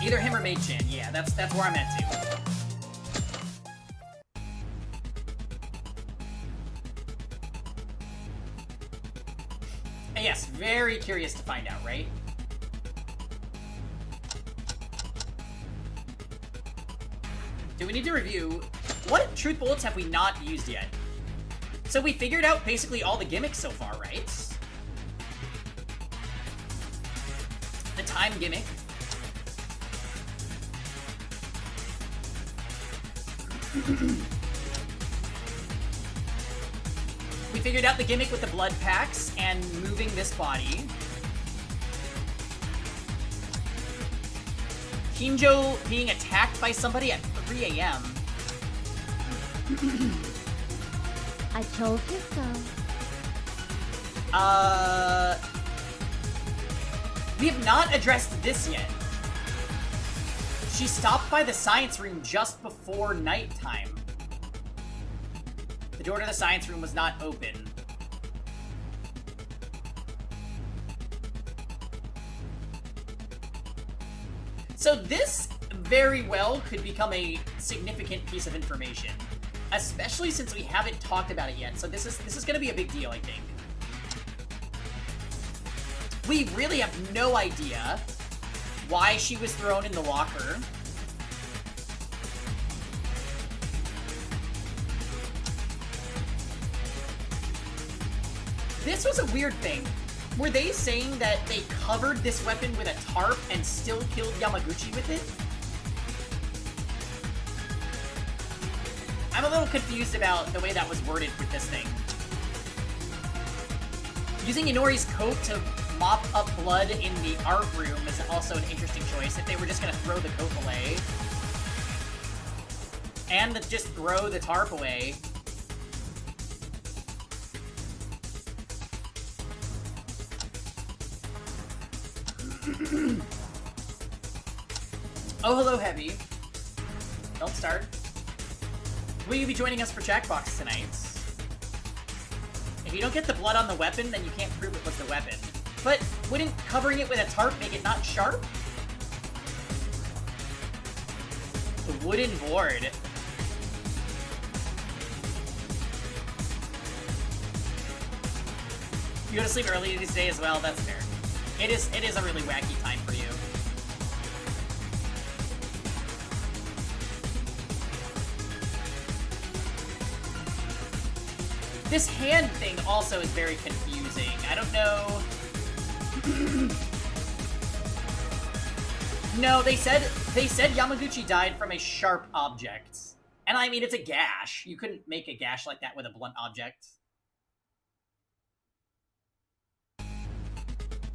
Either him or Mei-chan, yeah, that's where I'm at too. And yes, very curious to find out, right? Do we need to review... What truth bullets have we not used yet? So we figured out basically all the gimmicks so far, right? The time gimmick. We figured out the gimmick with the blood packs and moving this body. Kinjo being attacked by somebody at 3 a.m. I told you so. We have not addressed this yet. She stopped by the science room just before nighttime. The door to the science room was not open. So this very well could become a significant piece of information, especially since we haven't talked about it yet. So this is going to be a big deal, I think. We really have no idea why she was thrown in the locker. This was a weird thing. Were they saying that they covered this weapon with a tarp and still killed Yamaguchi with it? I'm a little confused about the way that was worded with this thing. Using Inori's coat to mop up blood in the art room is also an interesting choice if they were just gonna throw the coat away. And just throw the tarp away. Oh, hello, Heavy. Don't start. Will you be joining us for Jackbox tonight? If you don't get the blood on the weapon, then you can't prove it was the weapon. But wouldn't covering it with a tarp make it not sharp? The wooden board. You go to sleep early this day as well, that's fair. It is a really wacky time for you. This hand thing also is very confusing. I don't know. No, they said Yamaguchi died from a sharp object. And I mean, it's a gash. You couldn't make a gash like that with a blunt object.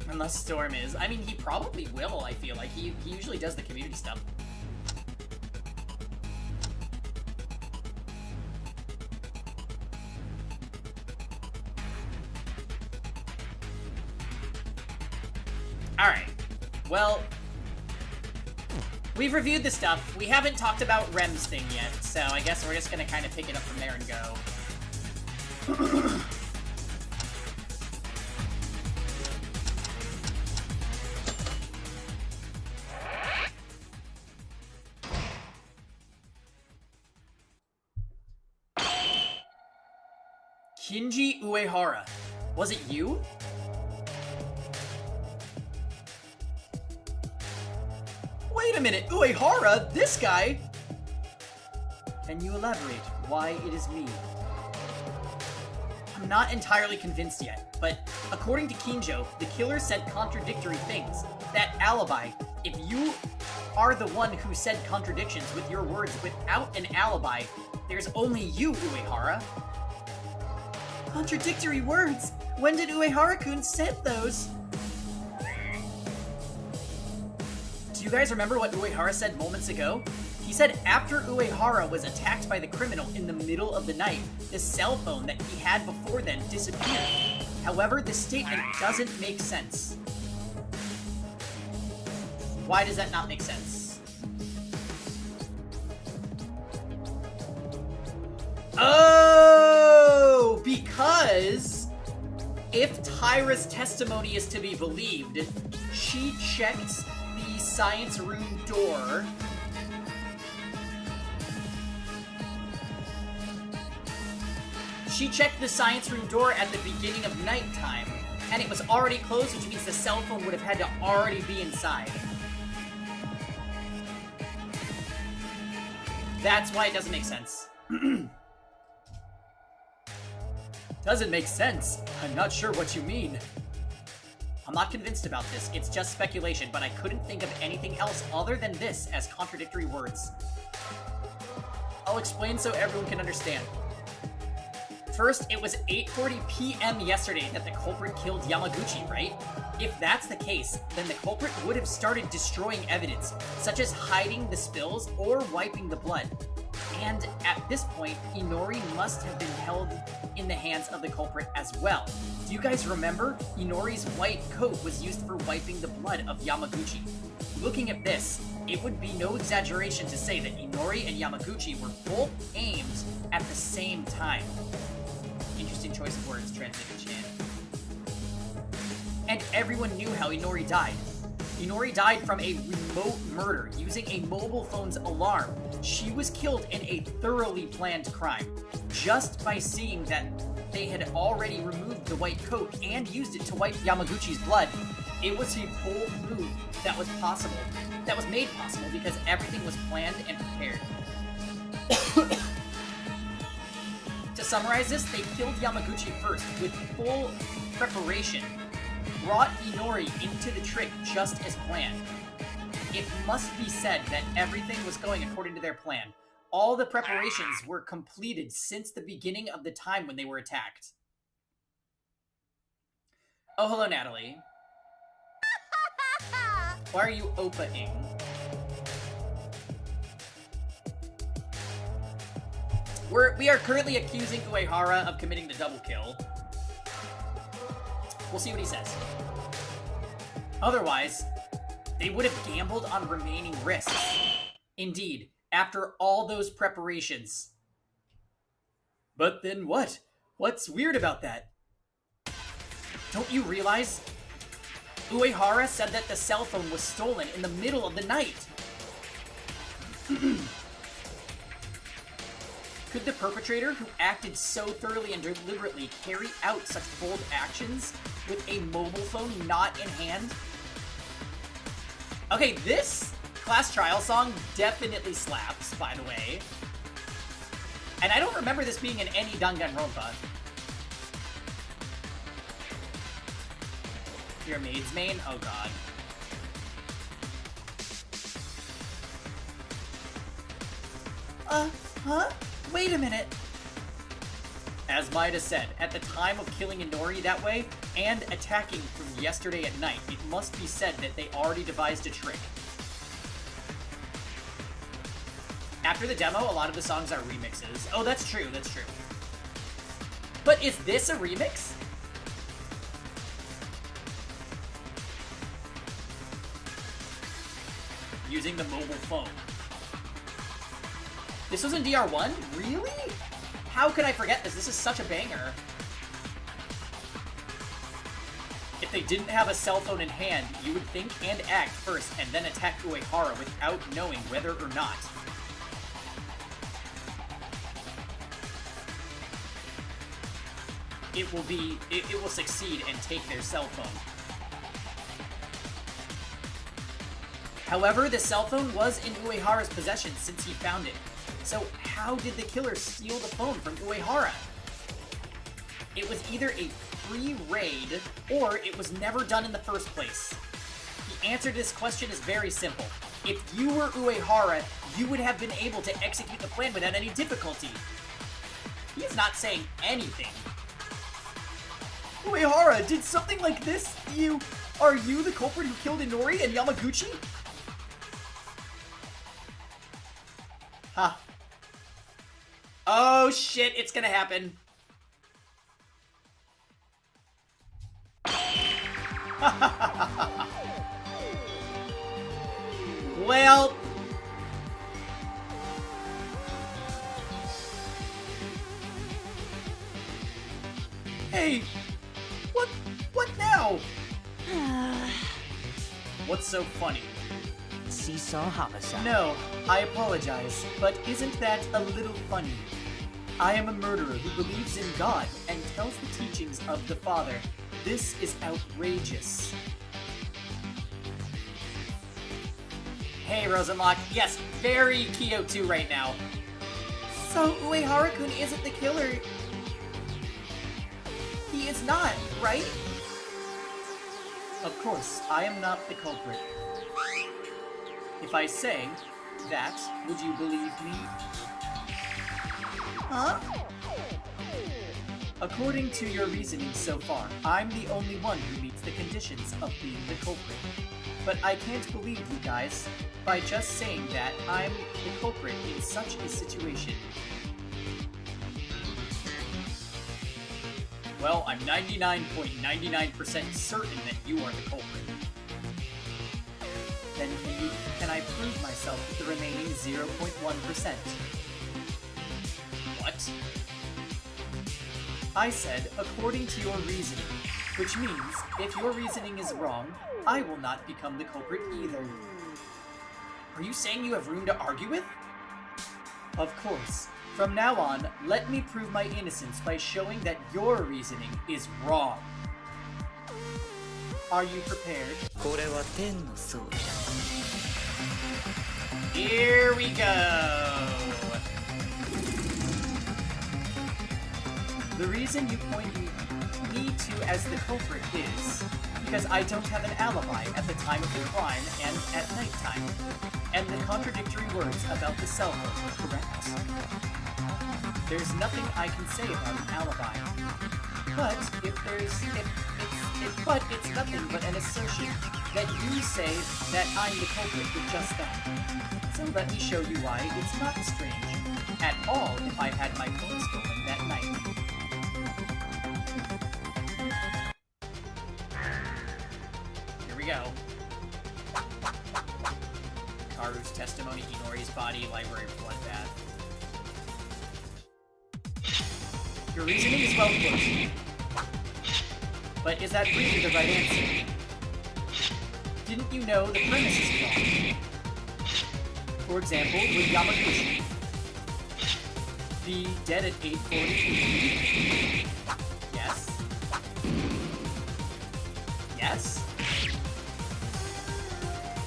Unless Storm is. I mean, he probably will, I feel like. He usually does the community stuff. Alright. Well, we've reviewed the stuff. We haven't talked about Rem's thing yet, so I guess we're just gonna kind of pick it up from there and go. Kinji Uehara. Was it you? Wait a minute, Uehara? This guy? Can you elaborate why it is me? I'm not entirely convinced yet, but according to Kinjo, the killer said contradictory things. That alibi, if you are the one who said contradictions with your words without an alibi, there's only you, Uehara. Contradictory words? When did Uehara-kun said those? Do you guys remember what Uehara said moments ago? He said after Uehara was attacked by the criminal in the middle of the night, the cell phone that he had before then disappeared. However, this statement doesn't make sense. Why does that not make sense? Oh, because if Tyra's testimony is to be believed, she checked the science room door. She checked the science room door at the beginning of nighttime, and it was already closed, which means the cell phone would have had to already be inside. That's why it doesn't make sense. Doesn't make sense? I'm not sure what you mean. I'm not convinced about this. It's just speculation, but I couldn't think of anything else other than this as contradictory words. I'll explain so everyone can understand. First, it was 8:40 p.m. yesterday that the culprit killed Yamaguchi, right? If that's the case, then the culprit would have started destroying evidence, such as hiding the spills or wiping the blood. And at this point, Inori must have been held in the hands of the culprit as well. Do you guys remember? Inori's white coat was used for wiping the blood of Yamaguchi. Looking at this, it would be no exaggeration to say that Inori and Yamaguchi were both aimed at the same time. Interesting choice of words, translated Chan. And everyone knew how Inori died. Inori died from a remote murder using a mobile phone's alarm. She was killed in a thoroughly planned crime. Just by seeing that they had already removed the white coat and used it to wipe Yamaguchi's blood, it was a bold move that was possible. That was made possible because everything was planned and prepared. To summarize this, they killed Yamaguchi first with full preparation, brought Inori into the trick just as planned. It must be said that everything was going according to their plan. All the preparations were completed since the beginning of the time when they were attacked. Oh, hello, Natalie. Why are you Opa-ing? We are currently accusing Uehara of committing the double kill. We'll see what he says. Otherwise, they would have gambled on remaining risks. Indeed, after all those preparations. But then what? What's weird about that? Don't you realize? Uehara said that the cell phone was stolen in the middle of the night. Could the perpetrator, who acted so thoroughly and deliberately, carry out such bold actions with a mobile phone not in hand? Okay, this class trial song definitely slaps, by the way. And I don't remember this being in any Danganronpa. Your maid's main? Oh god. Huh? Wait a minute. As Maida said, at the time of killing Inori that way, and attacking from yesterday at night, it must be said that they already devised a trick. After the demo, a lot of the songs are remixes. Oh, that's true, that's true. But is this a remix? Using the mobile phone. This was in DR1? Really? How could I forget this? This is such a banger. If they didn't have a cell phone in hand, you would think and act first and then attack Uehara without knowing whether or not. It will succeed and take their cell phone. However, the cell phone was in Uehara's possession since he found it. So how did the killer steal the phone from Uehara? It was either a free raid, or it was never done in the first place. The answer to this question is very simple. If you were Uehara, you would have been able to execute the plan without any difficulty. He is not saying anything. Uehara, did something like this? Are you the culprit who killed Inori and Yamaguchi? Huh. Oh shit, it's gonna happen. Well... Hey! What now? What's so funny? she saw homicide. No, I apologize, but isn't that a little funny? I am a murderer who believes in God and tells the teachings of the Father. This is outrageous. Hey, Rosenlock. Yes, very Kyo2 right now. So, Uehara-kun isn't the killer. He is not, right? Of course, I am not the culprit. If I say that, would you believe me? Huh? According to your reasoning so far, I'm the only one who meets the conditions of being the culprit. But I can't believe you guys by just saying that I'm the culprit in such a situation. Well, I'm 99.99% certain that you are the culprit. Then can I prove myself with the remaining 0.1%? What? I said, according to your reasoning, which means, if your reasoning is wrong, I will not become the culprit either. Are you saying you have room to argue with? Of course. From now on, let me prove my innocence by showing that your reasoning is wrong. Are you prepared? Here we go! The reason you point me to as the culprit is because I don't have an alibi at the time of the crime and at nighttime, and the contradictory words about the cell phone are correct. There's nothing I can say about an alibi. But it's nothing but an assertion that you say that I'm the culprit with just that. So let me show you why it's not strange at all if I had my phone stolen that night. Here we go. Karu's testimony, Inori's body, library bloodbath. Your reasoning is well put. But is that really the right answer? Didn't you know the premise is wrong? For example, with Yamaguchi. Be dead at 8:40. Yes. Yes?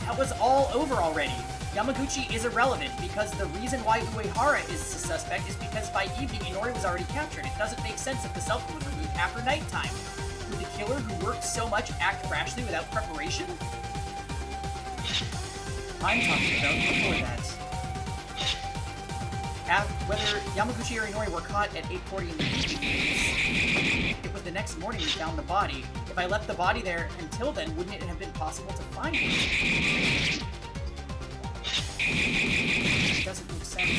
That was all over already. Yamaguchi is irrelevant because the reason why Uehara is the suspect is because by evening Inori was already captured. It doesn't make sense if the cell phone was removed after nighttime. Would the killer who worked so much act rashly without preparation? I'm talking about before that. Whether Yamaguchi or Inori were caught at 8:40 in the evening, it was the next morning we found the body. If I left the body there until then, wouldn't it have been possible to find it? It doesn't make sense.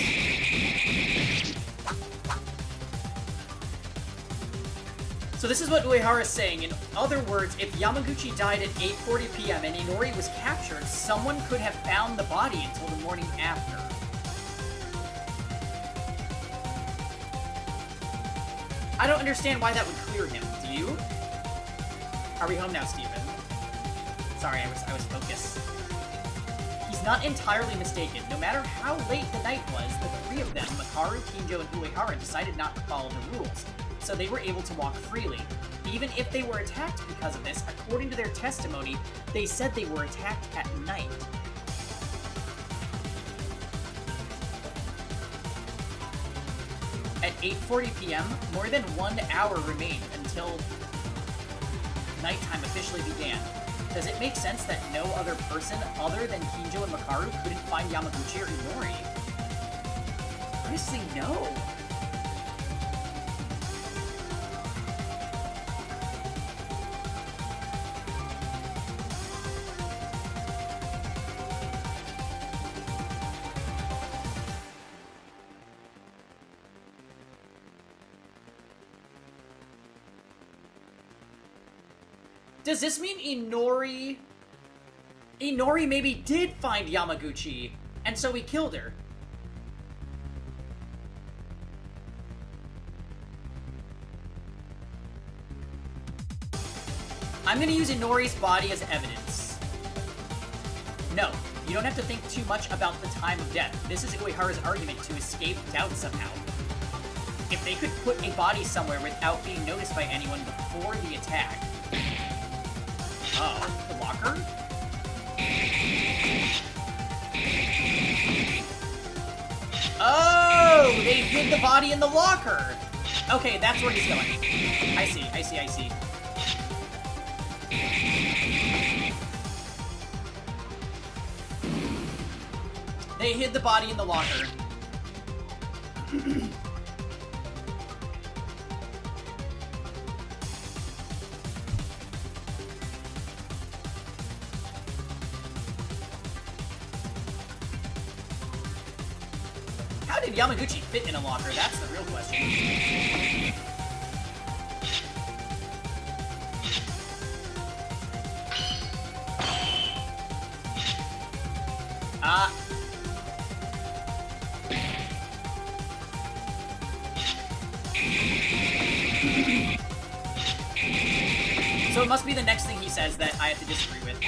So this is what Uehara is saying. In other words, if Yamaguchi died at 8:40 p.m. and Inori was captured, someone could have found the body until the morning after. I don't understand why that would clear him. Do you? Are we home now, Steven? Sorry, I was focused. He's not entirely mistaken. No matter how late the night was, the three of them, Makaru, Kinjo, and Uehara, decided not to follow the rules, so they were able to walk freely. Even if they were attacked because of this, according to their testimony, they said they were attacked at night. At 8:40 p.m., more than 1 hour remained until nighttime officially began. Does it make sense that no other person other than Kinjo and Makaru couldn't find Yamaguchi or Inori? I'm just saying no. Does this mean Inori maybe did find Yamaguchi, and so he killed her? I'm gonna use Inori's body as evidence. No, you don't have to think too much about the time of death. This is Uehara's argument to escape doubt somehow. If they could put a body somewhere without being noticed by anyone before the attack... Oh, the locker? Oh, they hid the body in the locker! Okay, that's where he's going. I see. They hid the body in the locker. How did Yamaguchi fit in a locker? That's the real question. So it must be the next thing he says that I have to disagree with.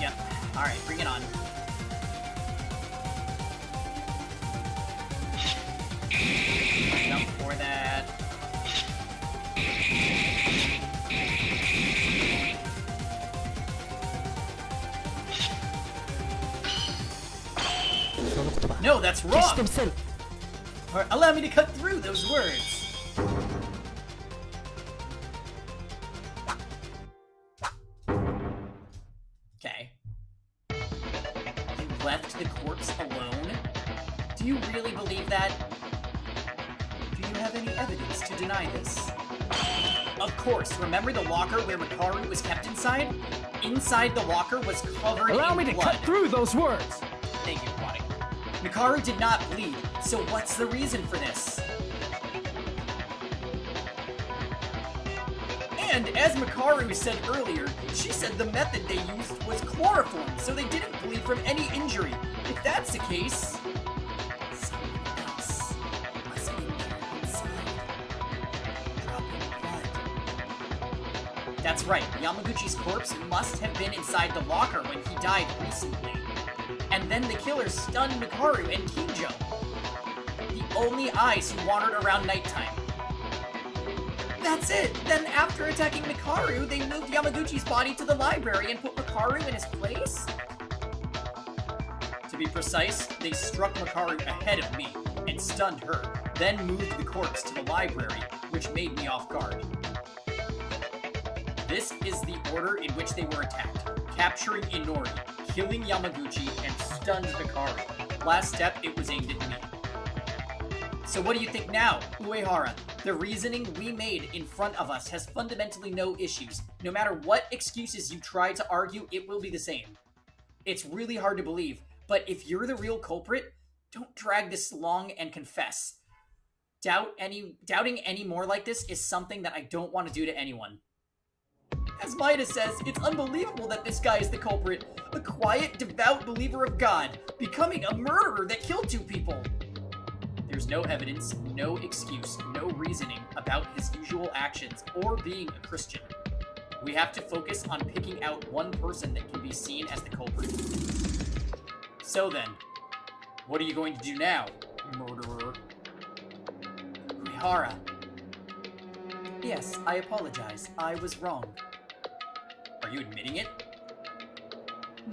Yep. Alright, bring it on. Jump for that. No, that's wrong! Or allow me to cut through those words. Okay. You left the corpse alone? Do you really believe that? Do you have any evidence to deny this? Of course. Remember the locker where Makaru was kept inside? Inside the locker was covered in blood. Allow me to cut through those words! Thank you, Aquatic. Makaru did not bleed, so what's the reason for this? And as Makaru said earlier, she said the method they used was chloroform, so they didn't bleed from any injury. If that's the case... someone else was in there inside, dropping blood. That's right, Yamaguchi's corpse must have been inside the locker when he died recently. And then the killer stunned Makaru and Kinjo, the only eyes who wandered around nighttime. That's it! Then after attacking Makaru, they moved Yamaguchi's body to the library and put Makaru in his place? To be precise, they struck Makaru ahead of me and stunned her, then moved the corpse to the library, which made me off guard. This is the order in which they were attacked. Capturing Inori, killing Yamaguchi, and stunned Makaru. Last step, it was aimed at me. So what do you think now, Uehara? The reasoning we made in front of us has fundamentally no issues. No matter what excuses you try to argue, it will be the same. It's really hard to believe, but if you're the real culprit, don't drag this long and confess. Doubting any more like this is something that I don't want to do to anyone. As Maida says, it's unbelievable that this guy is the culprit. A quiet, devout believer of God, becoming a murderer that killed 2 people. There's no evidence, no excuse, no reasoning about his usual actions or being a Christian. We have to focus on picking out one person that can be seen as the culprit. So then, what are you going to do now, murderer? Uehara. Yes, I apologize. I was wrong. Are you admitting it?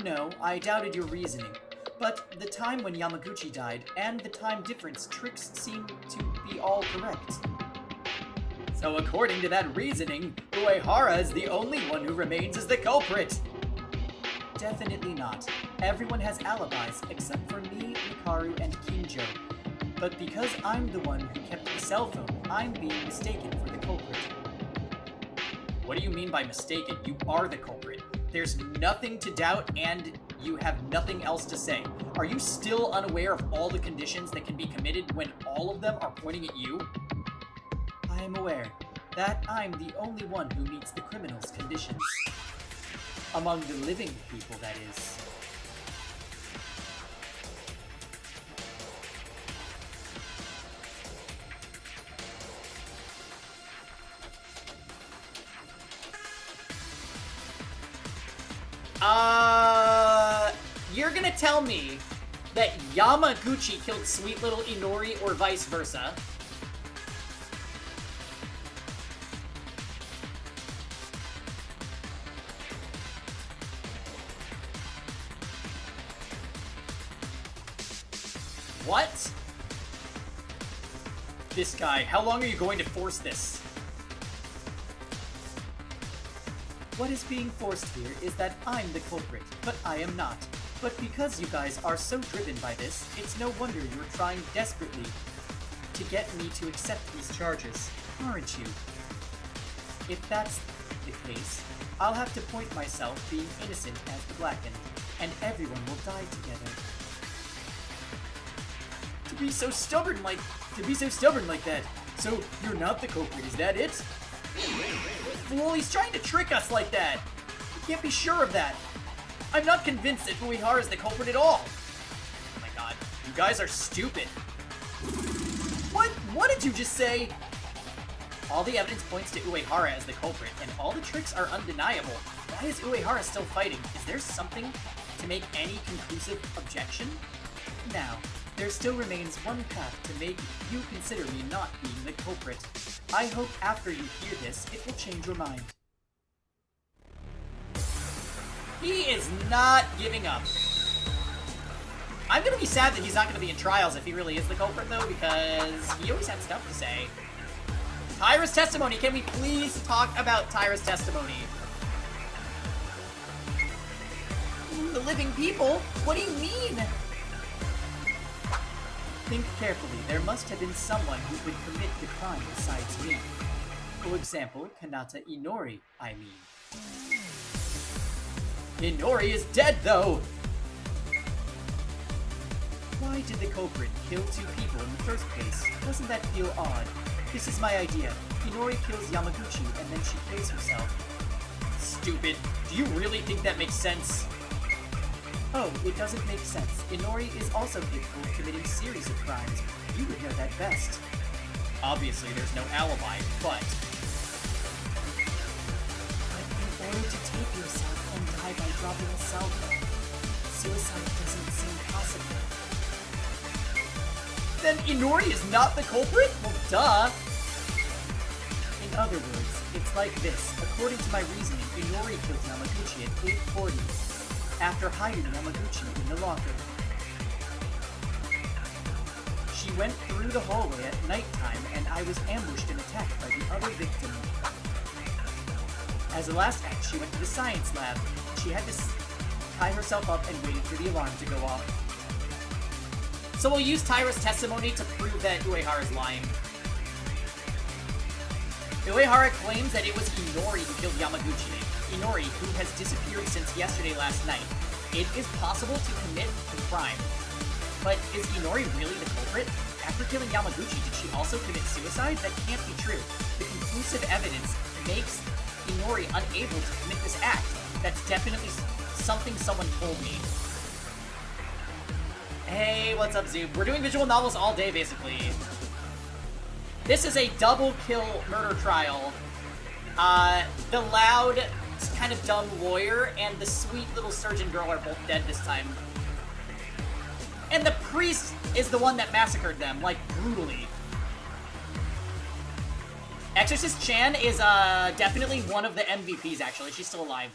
No, I doubted your reasoning. But the time when Yamaguchi died and the time difference tricks seem to be all correct. So according to that reasoning, Uehara is the only one who remains as the culprit. Definitely not. Everyone has alibis except for me, Makaru, and Kinjo. But because I'm the one who kept the cell phone, I'm being mistaken for the culprit. What do you mean by mistaken? You are the culprit. There's nothing to doubt, and you have nothing else to say. Are you still unaware of all the conditions that can be committed when all of them are pointing at you? I am aware that I'm the only one who meets the criminal's conditions. Among the living people, that is. You're gonna tell me that Yamaguchi killed sweet little Inori or vice versa? What? This guy, how long are you going to force this? What is being forced here is that I'm the culprit, but I am not. But because you guys are so driven by this, it's no wonder you're trying desperately to get me to accept these charges, aren't you? If that's the case, I'll have to point myself being innocent as the Blackened, and everyone will die together. To be so stubborn like that. So you're not the culprit, is that it? Fool, he's trying to trick us like that. You can't be sure of that. I'm not convinced that Uehara is the culprit at all. Oh my god, you guys are stupid. What did you just say? All the evidence points to Uehara as the culprit, and all the tricks are undeniable. Why is Uehara still fighting? Is there something to make any conclusive objection? Now, there still remains one path to make you consider me not being the culprit. I hope after you hear this, it will change your mind. He is not giving up. I'm gonna be sad that he's not gonna be in trials if he really is the culprit, though, because he always had stuff to say. Tyra's testimony. Can we please talk about Tyra's testimony? The living people? What do you mean? Think carefully. There must have been someone who could commit the crime besides me. For example, Kanata Inori, I mean. Inori is dead, though! Why did the culprit kill two people in the first place? Doesn't that feel odd? This is my idea. Inori kills Yamaguchi, and then she kills herself. Stupid. Do you really think that makes sense? Oh, it doesn't make sense. Inori is also capable of committing series of crimes. You would know that best. Obviously, there's no alibi, but in order to tape yourself and die by dropping a salvo, suicide doesn't seem possible. Then Inori is not the culprit? Well, duh. In other words, it's like this. According to my reasoning, Inori killed Yamaguchi at 8:40. After hiding Yamaguchi in the locker. She went through the hallway at nighttime, and I was ambushed and attacked by the other victim. As a last act, she went to the science lab. She had to tie herself up and waited for the alarm to go off. So we'll use Tyra's testimony to prove that Uehara is lying. Uehara claims that it was Inori who killed Yamaguchi. Inori, who has disappeared since yesterday last night. It is possible to commit the crime. But is Inori really the culprit? After killing Yamaguchi, did she also commit suicide? That can't be true. The conclusive evidence makes Inori unable to commit this act. That's definitely something someone told me. Hey, what's up, Zoob? We're doing visual novels all day, basically. This is a double kill murder trial. The loud, kind of dumb lawyer and the sweet little surgeon girl are both dead this time. And the priest is the one that massacred them, like, brutally. Exorcist Chan is definitely one of the MVPs, actually. She's still alive.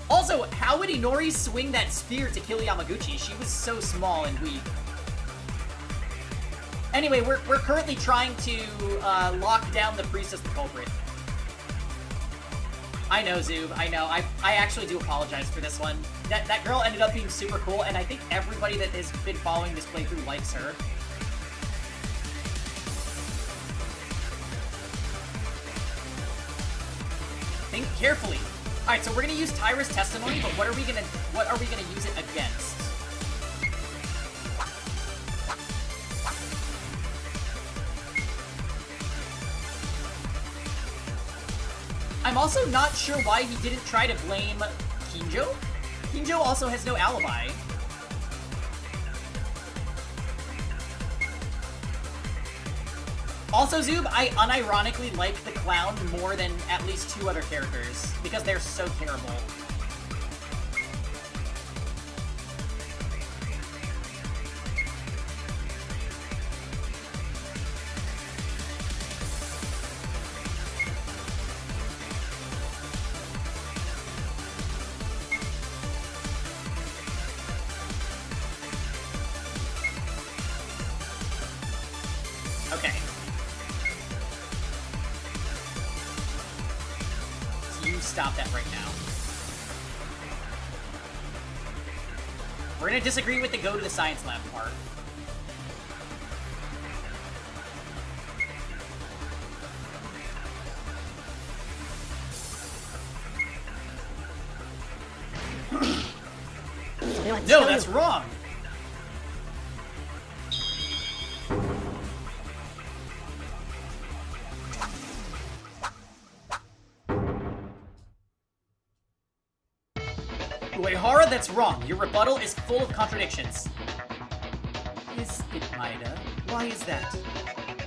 Also, how would Inori swing that spear to kill Yamaguchi? She was so small and weak. Anyway, we're currently trying to lock down the priest as the culprit. I know, Zoob. I know. I actually do apologize for this one. That girl ended up being super cool, and I think everybody that has been following this playthrough likes her. Think carefully. Alright, so we're gonna use Tyra's testimony, but what are we gonna use it against? I'm also not sure why he didn't try to blame Kinjo. Kinjo also has no alibi. Also, Zoob, I unironically like the clown more than at least 2 other characters, because they're so terrible. Okay. You stop that right now. We're gonna disagree with the go to the science lab part. No, that's wrong! Uehara, that's wrong. Your rebuttal is full of contradictions. Is it, Maeda? Why is that?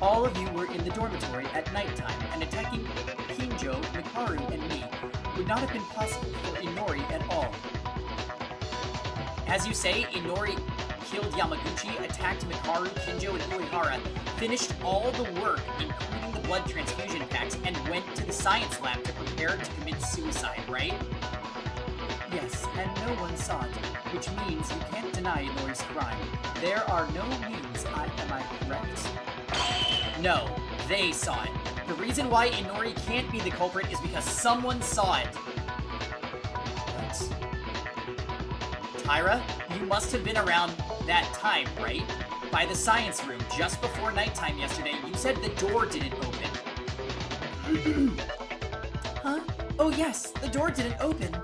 All of you were in the dormitory at nighttime, and attacking Kinjo, Mikaru, and me would not have been possible for Inori at all. As you say, Inori killed Yamaguchi, attacked Mikaru, Kinjo, and Uehara, finished all the work, including the blood transfusion packs, and went to the science lab to prepare to commit suicide, right? Yes, and no one saw it, which means you can't deny Inori's crime. There are no means, am I correct? No, they saw it. The reason why Inori can't be the culprit is because someone saw it. What? Tyra, you must have been around that time, right? By the science room, just before nighttime yesterday, you said the door didn't open. Huh? Oh yes, the door didn't open.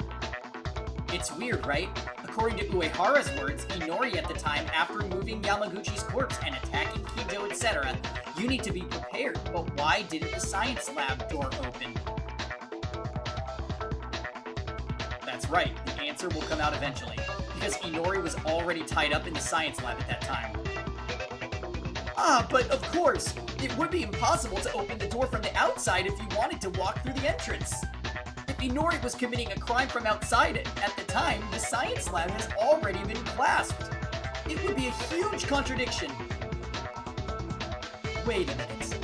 It's weird, right? According to Uehara's words, Inori at the time, after moving Yamaguchi's corpse and attacking Kinjo, etc., you need to be prepared, but why didn't the science lab door open? That's right, the answer will come out eventually, because Inori was already tied up in the science lab at that time. Ah, but of course, it would be impossible to open the door from the outside if you wanted to walk through the entrance. If Inori was committing a crime from outside at the time, the science lab has already been clasped. It would be a huge contradiction. Wait a minute.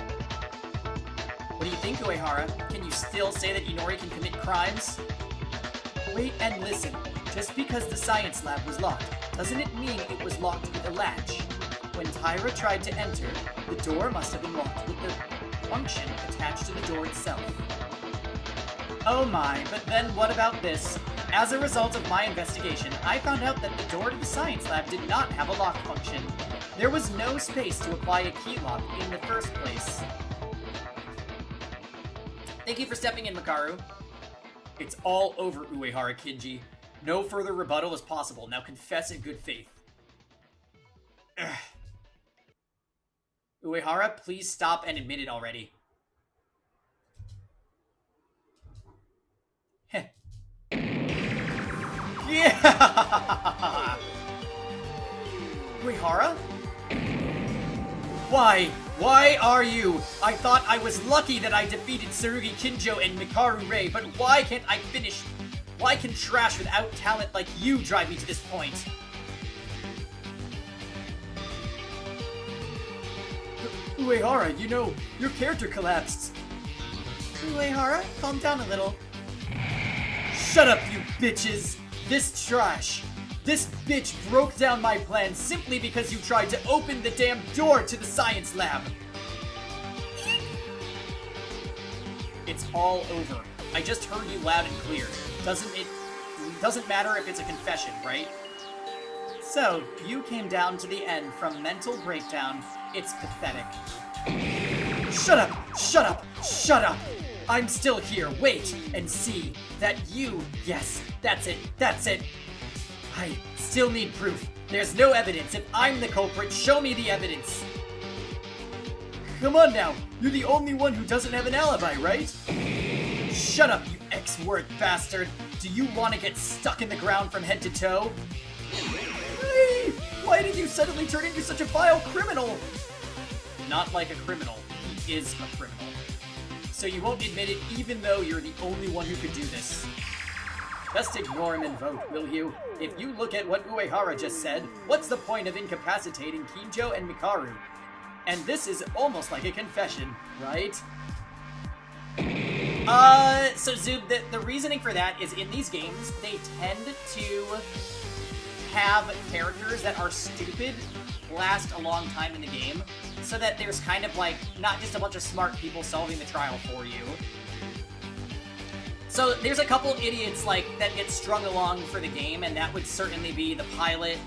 What do you think, Uehara? Can you still say that Inori can commit crimes? Wait and listen. Just because the science lab was locked, doesn't it mean it was locked with a latch? When Tyra tried to enter, the door must have been locked with the function attached to the door itself. Oh my, but then what about this? As a result of my investigation, I found out that the door to the science lab did not have a lock function. There was no space to apply a key lock in the first place. Thank you for stepping in, Mikaru. It's all over, Uehara Kinji. No further rebuttal is possible. Now confess in good faith. Ugh. Uehara, please stop and admit it already. Heh. Yeah! Uehara? Why? Why are you? I thought I was lucky that I defeated Tsurugi Kinjo and Mikaru Rei, but why can't I finish? Why can trash without talent like you drive me to this point? Uehara, you know, your character collapsed. Uehara, calm down a little. Shut up, you bitches! This trash! This bitch broke down my plan simply because you tried to open the damn door to the science lab! It's all over. I just heard you loud and clear. Doesn't matter if it's a confession, right? So, you came down to the end from mental breakdown. It's pathetic. Shut up! Shut up! Shut up! I'm still here. Wait and see that you... Yes, that's it. I still need proof. There's no evidence. If I'm the culprit, show me the evidence. Come on now. You're the only one who doesn't have an alibi, right? Shut up, you X-word bastard. Do you want to get stuck in the ground from head to toe? Hey, why did you suddenly turn into such a vile criminal? Not like a criminal. He is a criminal. So you won't admit it even though you're the only one who could do this. Just ignore him and vote, will you? If you look at what Uehara just said, what's the point of incapacitating Kinjo and Mikaru? And this is almost like a confession, right? So Zub, the reasoning for that is in these games, they tend to have characters that are stupid last a long time in the game, so that there's kind of like, not just a bunch of smart people solving the trial for you. So there's a couple idiots like that get strung along for the game, and that would certainly be the pilot,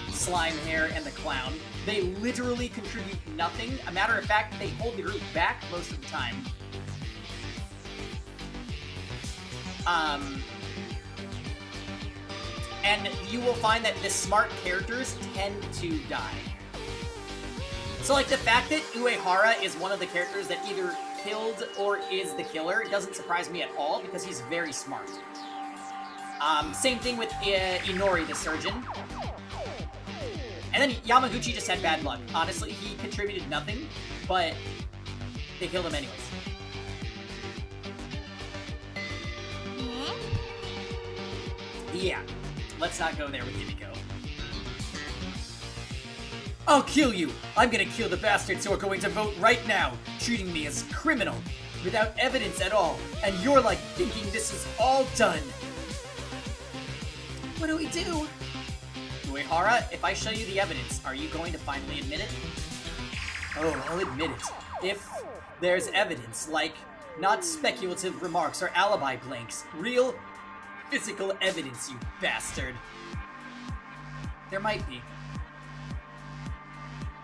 Slime Hair, and the clown. They literally contribute nothing. A matter of fact, they hold the group back most of the time. And you will find that the smart characters tend to die. So like the fact that Uehara is one of the characters that either killed or is the killer doesn't surprise me at all because he's very smart. Same thing with Inori the surgeon. And then Yamaguchi just had bad luck. Honestly, he contributed nothing, but they killed him anyways. Yeah, let's not go there with Yumiko. I'll kill you! I'm gonna kill the bastards who are going to vote right now, treating me as criminal, without evidence at all, and you're like thinking this is all done. What do we do? Uehara, if I show you the evidence, are you going to finally admit it? Oh, I'll admit it. If there's evidence, like not speculative remarks or alibi blanks, real physical evidence, you bastard. There might be.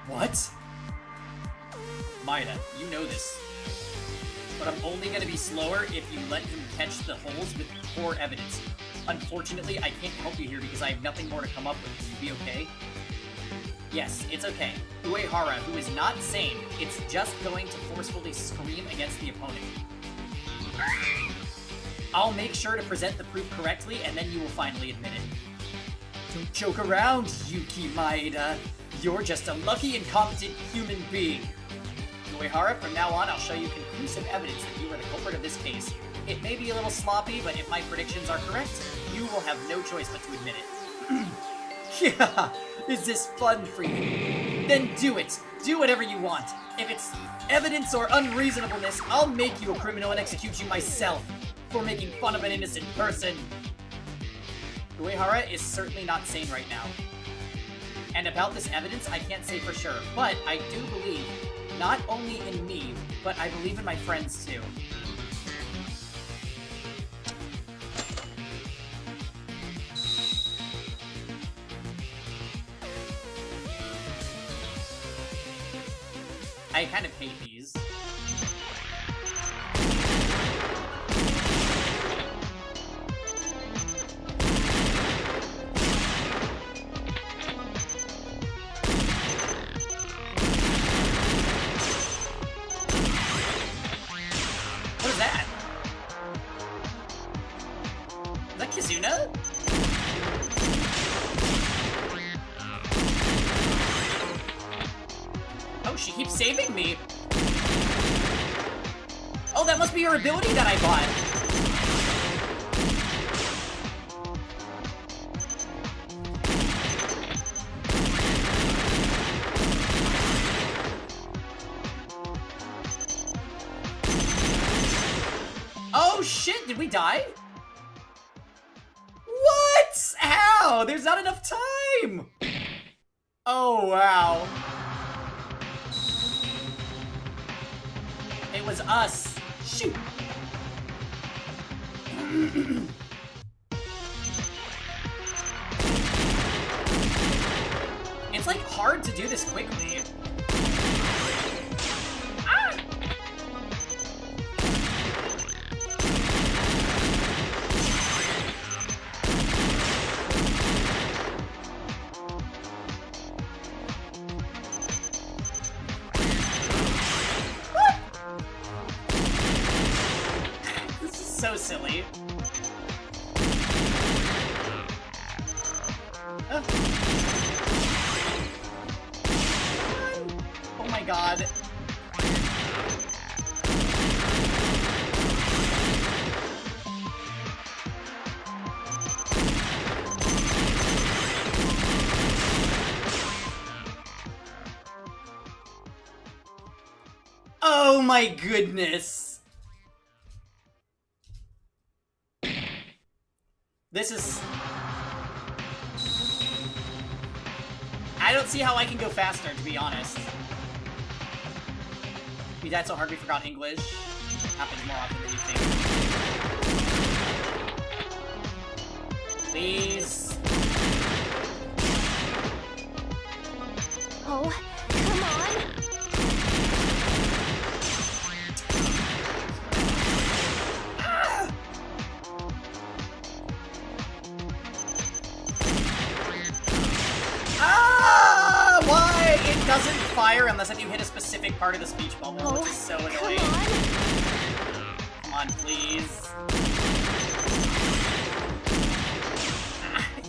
What? Maida, you know this. But I'm only gonna be slower if you let him catch the holes with poor evidence. Unfortunately, I can't help you here because I have nothing more to come up with. Will you be okay? Yes, it's okay. Uehara, who is not sane, it's just going to forcefully scream against the opponent. I'll make sure to present the proof correctly, and then you will finally admit it. Don't joke around, Yuki Maeda. You're just a lucky, incompetent human being. Uehara, from now on, I'll show you conclusive evidence that you are the culprit of this case. It may be a little sloppy, but if my predictions are correct, you will have no choice but to admit it. Yeah, is this fun for you? Then do it. Do whatever you want. If it's evidence or unreasonableness, I'll make you a criminal and execute you myself for making fun of an innocent person. Uehara is certainly not sane right now. And about this evidence, I can't say for sure, but I do believe, not only in me, but I believe in my friends too. I kind of hate these. What is that? Is that Kizuna? Oh, she keeps saving me. Oh, that must be her ability that I bought. Oh shit, did we die? What? How? There's not enough time. Oh, wow. It was us. Shoot. It's like hard to do this quickly. Ah! so silly. Oh my god. Oh my goodness. This is... I don't see how I can go faster, to be honest. We died so hard we forgot English. Happens more often than you think. Please. Oh, come on. Why? It doesn't fire unless if you hit a specific part of the speech bubble, which is so annoying. Come on, please.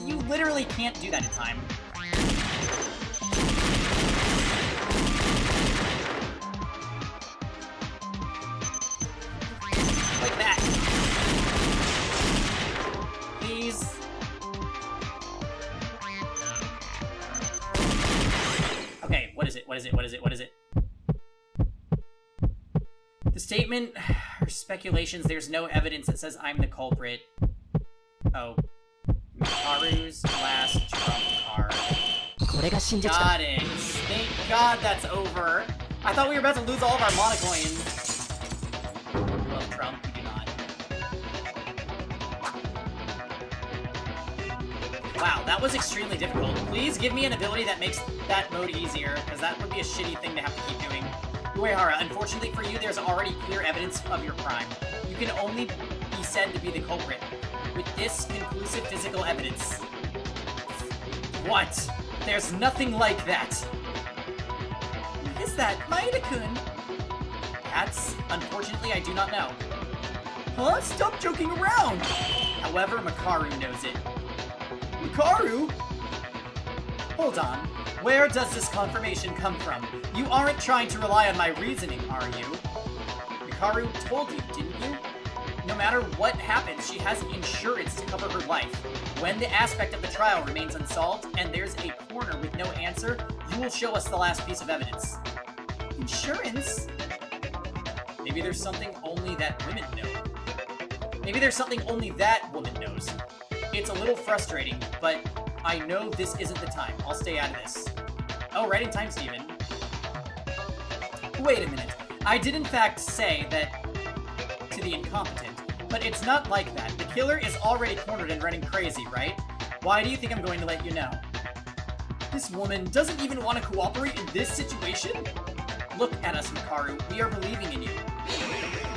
You literally can't do that in time. Like that. Please. Okay, what is it? What is it? What is it? What is it? The statement or speculations, there's no evidence that says I'm the culprit. Oh. Mikaru's last trump card. Got it. Thank God that's over. I thought we were about to lose all of our mana coins. Love Trump, we do not. Wow, that was extremely difficult. Please give me an ability that makes that mode easier, because that would be a shitty thing to have to keep doing. Uehara, unfortunately for you, there's already clear evidence of your crime. You can only be said to be the culprit with this conclusive physical evidence. What? There's nothing like that. What is that? Maeda-kun? That's... unfortunately, I do not know. Huh? Stop joking around! However, Mikaru knows it. Mikaru? Hold on. Where does this confirmation come from? You aren't trying to rely on my reasoning, are you? Mikaru told you, didn't you? No matter what happens, she has insurance to cover her life. When the aspect of the trial remains unsolved, and there's a corner with no answer, you will show us the last piece of evidence. Insurance? Maybe there's something only that women know. Maybe there's something only that woman knows. It's a little frustrating, but I know this isn't the time. I'll stay out of this. Oh, right in time, Steven. Wait a minute. I did in fact say that to the incompetent, but it's not like that. The killer is already cornered and running crazy, right? Why do you think I'm going to let you know? This woman doesn't even want to cooperate in this situation? Look at us, Mikaru. We are believing in you.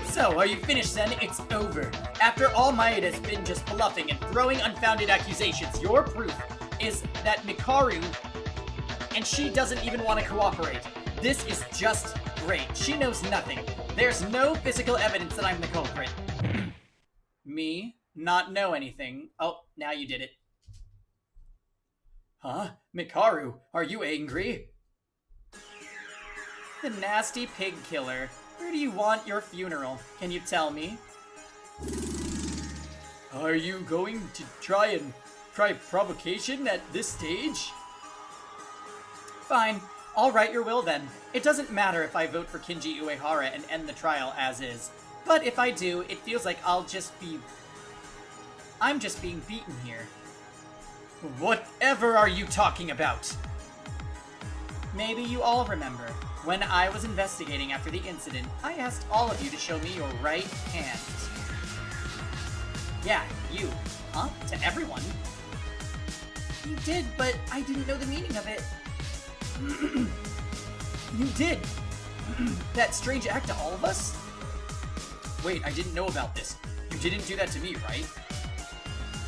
So, are you finished then? It's over. After all Maeda's been just bluffing and throwing unfounded accusations, your proof is that Mikaru and she doesn't even want to cooperate. This is just great. She knows nothing. There's no physical evidence that I'm the culprit. Me? Not know anything. Oh, now you did it. Huh? Mikaru, are you angry? The nasty pig killer. Where do you want your funeral? Can you tell me? Are you going to try provocation at this stage? Fine. I'll write your will then. It doesn't matter if I vote for Kinji Uehara and end the trial as is. But if I do, it feels like I'm just being beaten here. Whatever are you talking about? Maybe you all remember. When I was investigating after the incident, I asked all of you to show me your right hand. Yeah, you. Huh? To everyone? You did, but I didn't know the meaning of it. You did? That strange act to all of us? Wait, I didn't know about this. You didn't do that to me, right?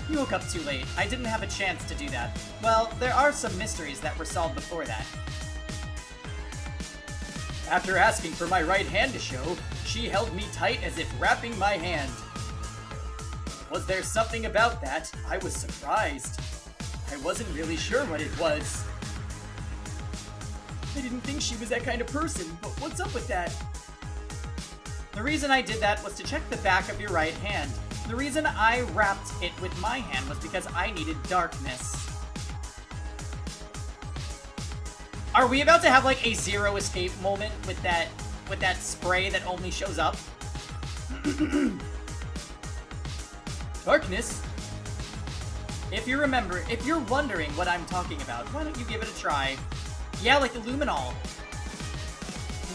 You woke up too late. I didn't have a chance to do that. Well, there are some mysteries that were solved before that. After asking for my right hand to show, she held me tight as if wrapping my hand. Was there something about that? I was surprised. I wasn't really sure what it was. I didn't think she was that kind of person, but what's up with that? The reason I did that was to check the back of your right hand. The reason I wrapped it with my hand was because I needed darkness. Are we about to have like a zero escape moment with that spray that only shows up? Darkness? If you're wondering what I'm talking about, why don't you give it a try? Yeah, like the luminol.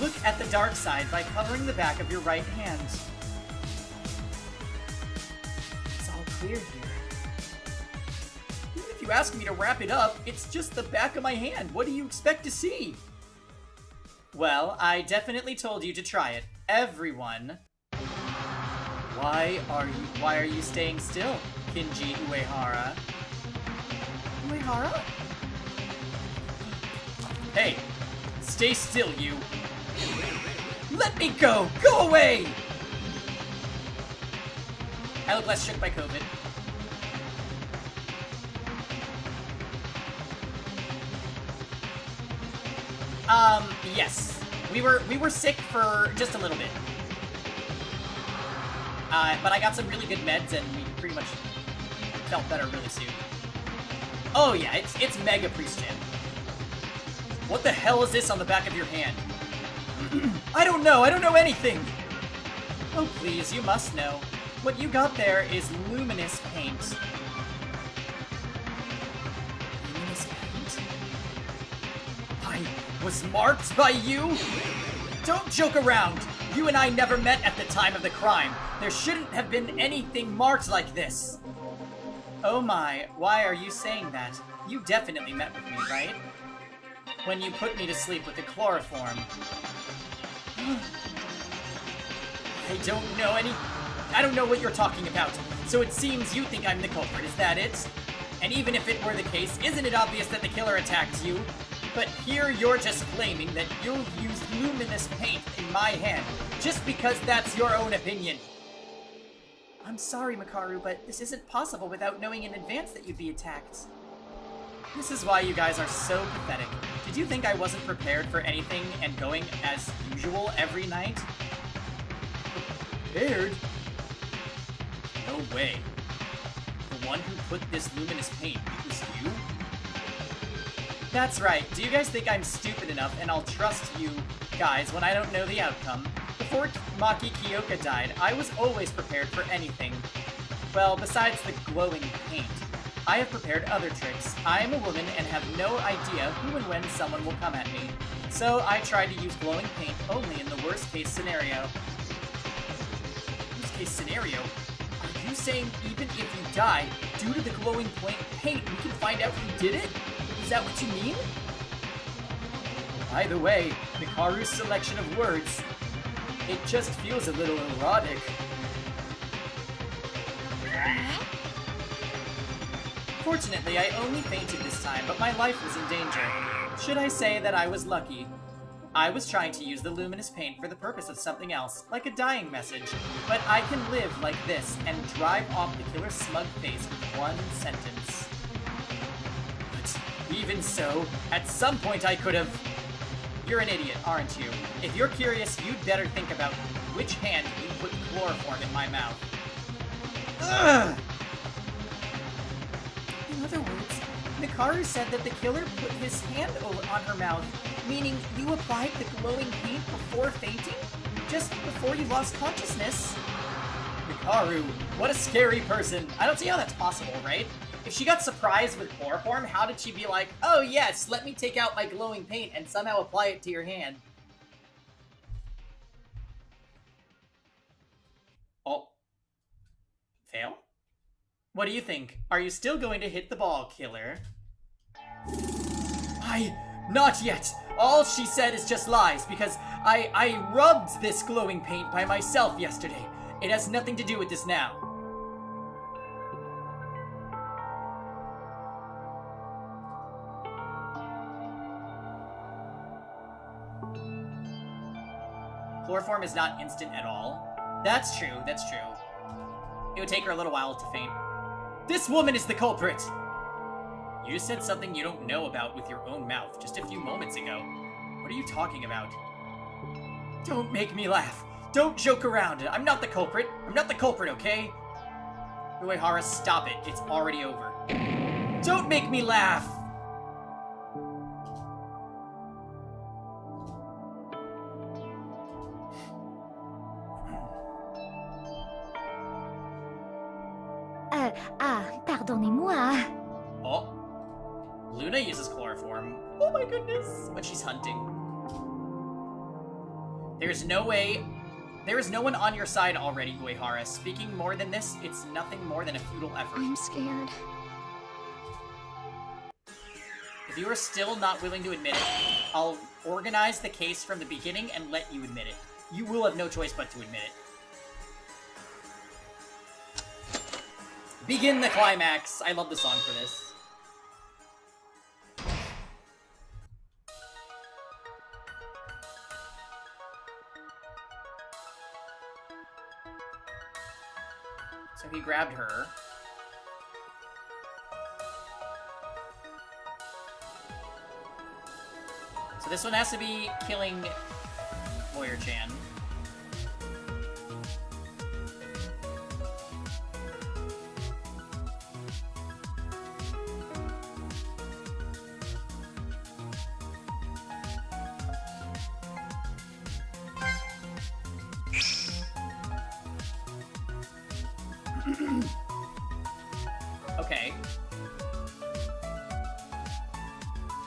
Look at the dark side by covering the back of your right hand. It's all clear here. Even if you ask me to wrap it up, it's just the back of my hand. What do you expect to see? Well, I definitely told you to try it. Everyone. Why are you staying still, Kinji Uehara? Uehara? Hey, stay still, you. Let me go! Go away! I look less shook by COVID. Yes. We were sick for just a little bit. But I got some really good meds and we pretty much felt better really soon. Oh yeah, it's Mega Priest Jam. What the hell is this on the back of your hand? I don't know anything! Oh please, you must know. What you got there is luminous paint. Luminous paint? I was marked by you? Don't joke around! You and I never met at the time of the crime. There shouldn't have been anything marked like this. Oh my, why are you saying that? You definitely met with me, right? When you put me to sleep with the chloroform. I don't know what you're talking about. So it seems you think I'm the culprit, is that it? And even if it were the case, isn't it obvious that the killer attacked you? But here you're just claiming that you've used luminous paint in my hand, just because that's your own opinion. I'm sorry, Makaru, but this isn't possible without knowing in advance that you'd be attacked. This is why you guys are so pathetic. Did you think I wasn't prepared for anything and going as usual every night? Prepared? No way. The one who put this luminous paint, it was you? That's right. Do you guys think I'm stupid enough and I'll trust you guys when I don't know the outcome? Before Maki Kyoka died, I was always prepared for anything. Well, besides the glowing paint. I have prepared other tricks. I am a woman and have no idea who and when someone will come at me. So I tried to use glowing paint only in the worst case scenario. Worst case scenario? Are you saying even if you die, due to the glowing paint, we can find out who did it? Is that what you mean? By the way, Mikaru's selection of words, it just feels a little erotic. Fortunately, I only fainted this time, but my life was in danger. Should I say that I was lucky? I was trying to use the luminous paint for the purpose of something else, like a dying message, but I can live like this and drive off the killer's smug face with one sentence. But even so, at some point I could have... You're an idiot, aren't you? If you're curious, you'd better think about which hand you put chloroform in my mouth. Ugh! In other words, Mikaru said that the killer put his hand on her mouth, meaning you applied the glowing paint before fainting? Just before you lost consciousness? Mikaru, what a scary person. I don't see how that's possible, right? If she got surprised with chloroform, how did she be like, oh yes, let me take out my glowing paint and somehow apply it to your hand? Oh. Fail? What do you think? Are you still going to hit the ball, killer? Not yet! All she said is just lies, because I rubbed this glowing paint by myself yesterday. It has nothing to do with this now. Chloroform is not instant at all. That's true, that's true. It would take her a little while to faint. This woman is the culprit! You just said something you don't know about with your own mouth just a few moments ago. What are you talking about? Don't make me laugh. Don't joke around. I'm not the culprit. I'm not the culprit, okay? Uehara, stop it. It's already over. Don't make me laugh! Pardonnez-moi. Oh. Luna uses chloroform. Oh my goodness. When she's hunting. There is no one on your side already, Uehara. Speaking more than this, it's nothing more than a futile effort. I'm scared. If you are still not willing to admit it, I'll organize the case from the beginning and let you admit it. You will have no choice but to admit it. Begin the climax. I love the song for this. So he grabbed her. So this one has to be killing Lawyer Chan. Okay.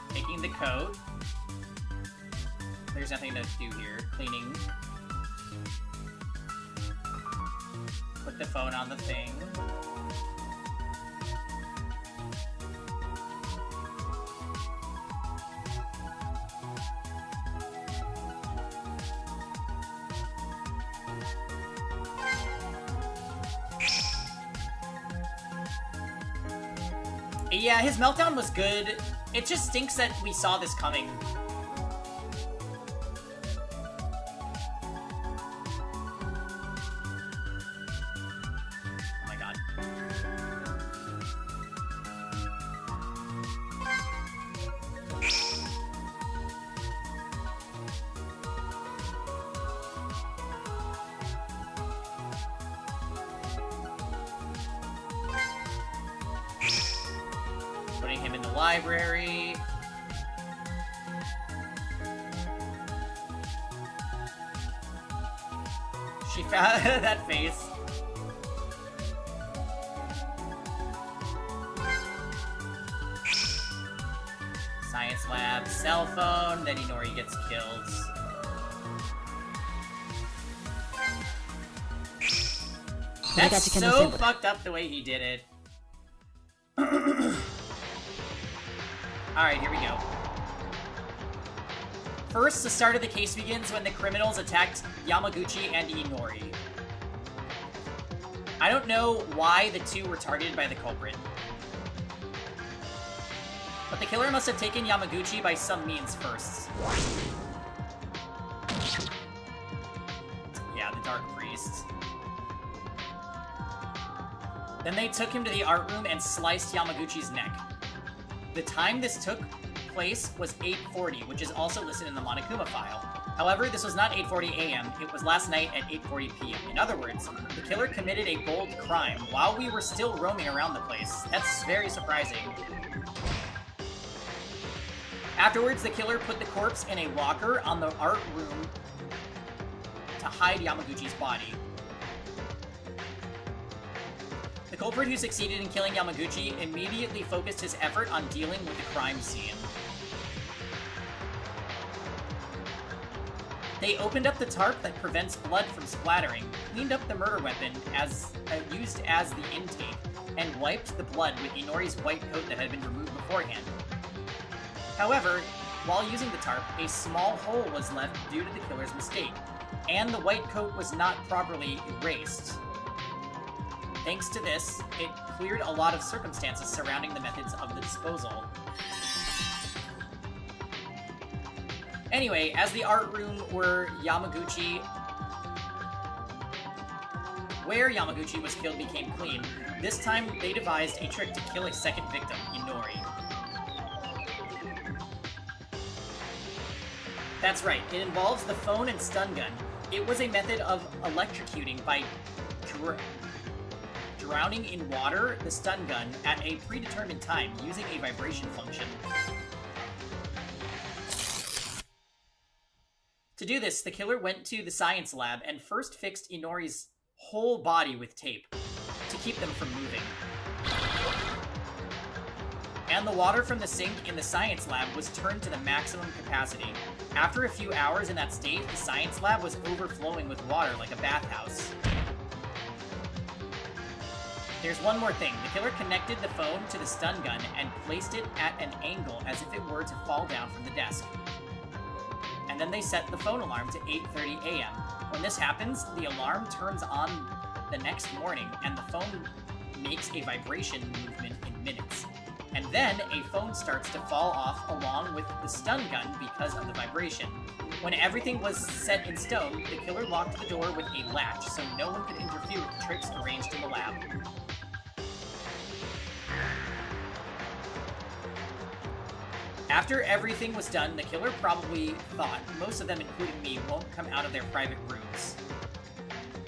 Taking the coat. There's nothing to do here. Cleaning. Put the phone on the thing. Yeah, his meltdown was good. It just stinks that we saw this coming. Oh my god. Putting him in the library. She found that face. Science lab, cell phone, then Inori gets killed. That's so fucked up the way he did it. Alright, here we go. First, the start of the case begins when the criminals attacked Yamaguchi and Inori. I don't know why the two were targeted by the culprit. But the killer must have taken Yamaguchi by some means first. Yeah, the Dark Priest. Then they took him to the art room and sliced Yamaguchi's neck. The time this took place was 8:40, which is also listed in the Monokuma file. However, this was not 8:40 a.m., it was last night at 8:40 p.m. In other words, the killer committed a bold crime while we were still roaming around the place. That's very surprising. Afterwards, the killer put the corpse in a locker on the art room to hide Yamaguchi's body. The culprit who succeeded in killing Yamaguchi immediately focused his effort on dealing with the crime scene. They opened up the tarp that prevents blood from splattering, cleaned up the murder weapon used as the intake, and wiped the blood with Inori's white coat that had been removed beforehand. However, while using the tarp, a small hole was left due to the killer's mistake, and the white coat was not properly erased. Thanks to this, it cleared a lot of circumstances surrounding the methods of the disposal. Anyway, as the art room where Yamaguchi where Yamaguchi was killed became clean, this time they devised a trick to kill a second victim, Inori. That's right, it involves the phone and stun gun. It was a method of electrocuting by drowning in water the stun gun at a predetermined time using a vibration function. To do this, the killer went to the science lab and first fixed Inori's whole body with tape to keep them from moving. And the water from the sink in the science lab was turned to the maximum capacity. After a few hours in that state, the science lab was overflowing with water like a bathhouse. There's one more thing. The killer connected the phone to the stun gun and placed it at an angle as if it were to fall down from the desk. And then they set the phone alarm to 8:30 a.m. When this happens, the alarm turns on the next morning and the phone makes a vibration movement in minutes. And then a phone starts to fall off along with the stun gun because of the vibration. When everything was set in stone, the killer locked the door with a latch so no one could interfere with the tricks arranged in the lab. After everything was done, the killer probably thought most of them, including me, won't come out of their private rooms.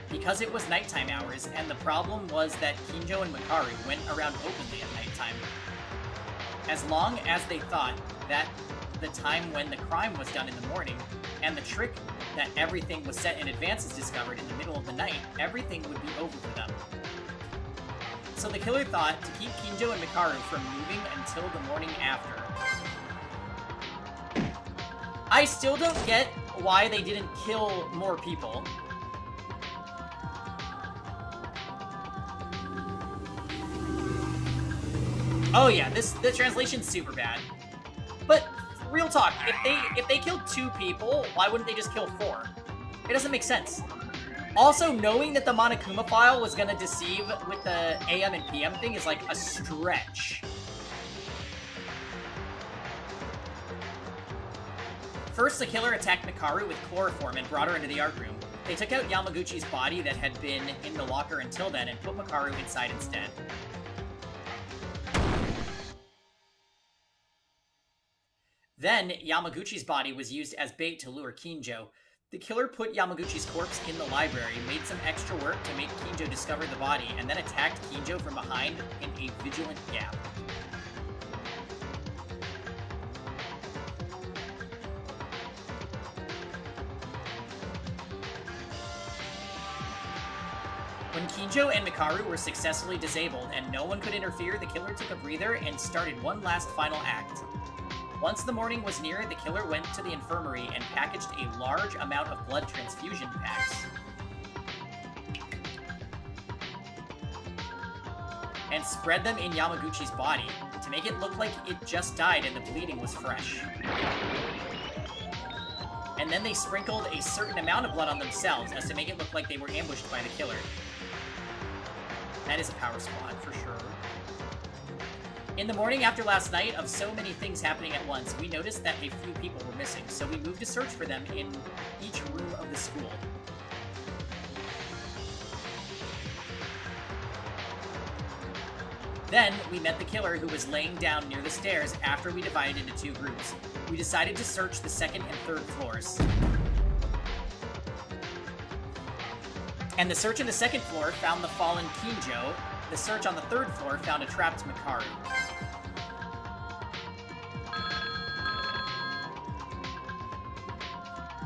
Because it was nighttime hours, and the problem was that Kinjo and Makaru went around openly at nighttime. As long as they thought that the time when the crime was done in the morning, and the trick that everything was set in advance is discovered in the middle of the night, everything would be over for them. So the killer thought to keep Kinjo and Makaru from moving until the morning after. I still don't get why they didn't kill more people. Oh yeah, the translation's super bad. But real talk, if they killed 2 people, why wouldn't they just kill 4? It doesn't make sense. Also, knowing that the Monokuma file was gonna deceive with the AM and PM thing is like a stretch. First, the killer attacked Makaru with chloroform and brought her into the art room. They took out Yamaguchi's body that had been in the locker until then and put Makaru inside instead. Then, Yamaguchi's body was used as bait to lure Kinjo. The killer put Yamaguchi's corpse in the library, made some extra work to make Kinjo discover the body, and then attacked Kinjo from behind in a vigilant gap. When Kinjo and Makaru were successfully disabled and no one could interfere, the killer took a breather and started one last final act. Once the morning was near, the killer went to the infirmary and packaged a large amount of blood transfusion packs. And spread them in Yamaguchi's body to make it look like it just died and the bleeding was fresh. And then they sprinkled a certain amount of blood on themselves as to make it look like they were ambushed by the killer. That is a power squad, for sure. In the morning after last night, of so many things happening at once, we noticed that a few people were missing, so we moved to search for them in each room of the school. Then, we met the killer who was laying down near the stairs after we divided into 2 groups. We decided to search the 2nd and 3rd floors. And the search on the 2nd floor found the fallen Kinjo. The search on the 3rd floor found a trapped Makaru.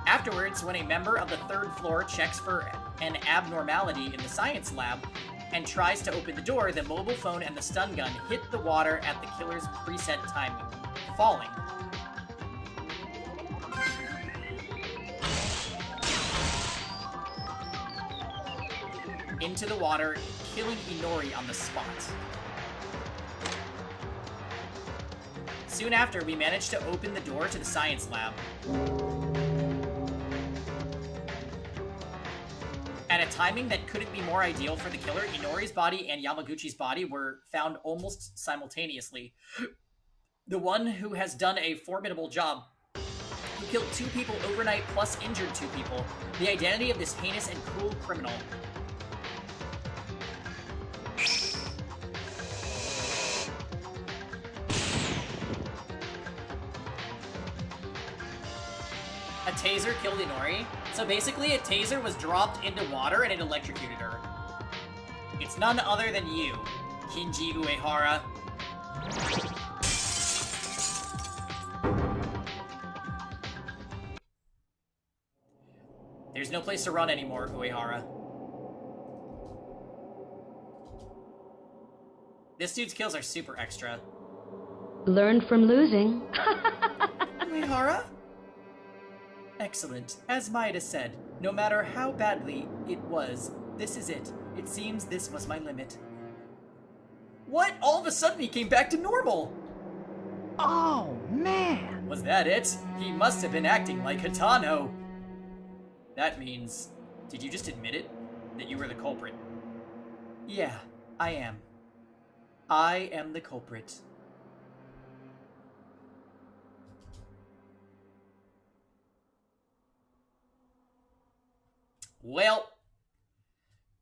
Afterwards, when a member of the 3rd floor checks for an abnormality in the science lab and tries to open the door, the mobile phone and the stun gun hit the water at the killer's preset timing, falling. Into the water, killing Inori on the spot. Soon after, we managed to open the door to the science lab. At a timing that couldn't be more ideal for the killer, Inori's body and Yamaguchi's body were found almost simultaneously. The one who has done a formidable job, who killed 2 people overnight plus injured 2 people, the identity of this heinous and cruel criminal. A taser killed Inori. So basically, a taser was dropped into water and it electrocuted her. It's none other than you, Kinji Uehara. There's no place to run anymore, Uehara. This dude's kills are super extra. Learn from losing. Uehara? Excellent. As Maeda said, no matter how badly it was, this is it. It seems this was my limit. What? All of a sudden he came back to normal! Oh, man! Was that it? He must have been acting like Hitano. That means... Did you just admit it? That you were the culprit? Yeah, I am. I am the culprit. Well,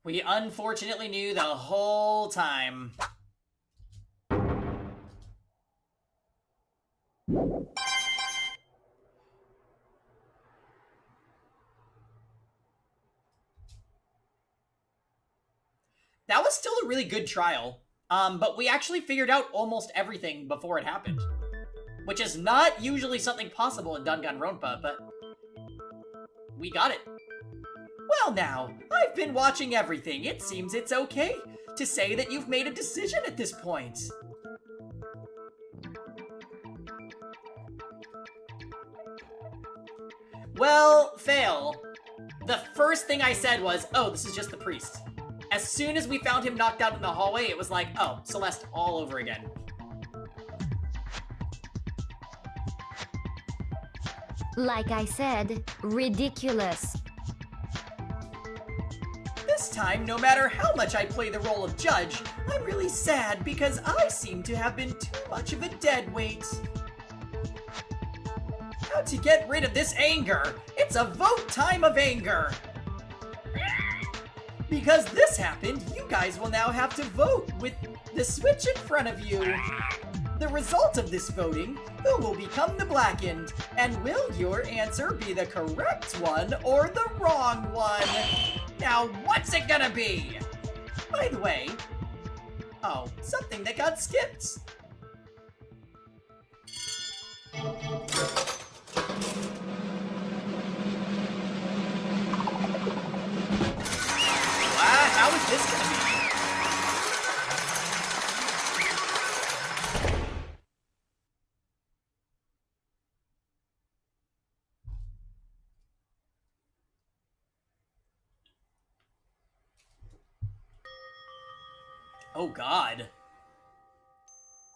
we unfortunately knew the whole time. That was still a really good trial, but we actually figured out almost everything before it happened. Which is not usually something possible in Danganronpa, but we got it. Well now, I've been watching everything. It seems it's okay to say that you've made a decision at this point. Well, fail. The first thing I said was, oh, this is just the priest. As soon as we found him knocked out in the hallway, it was like, oh, Celeste all over again. Like I said, ridiculous. This time, no matter how much I play the role of judge, I'm really sad because I seem to have been too much of a deadweight. How to get rid of this anger? It's a vote time of anger. Because this happened, you guys will now have to vote with the switch in front of you. The result of this voting, who will become the blackened? And will your answer be the correct one or the wrong one? Now, what's it gonna be? By the way, oh, something that got skipped. How is this gonna be? Oh God.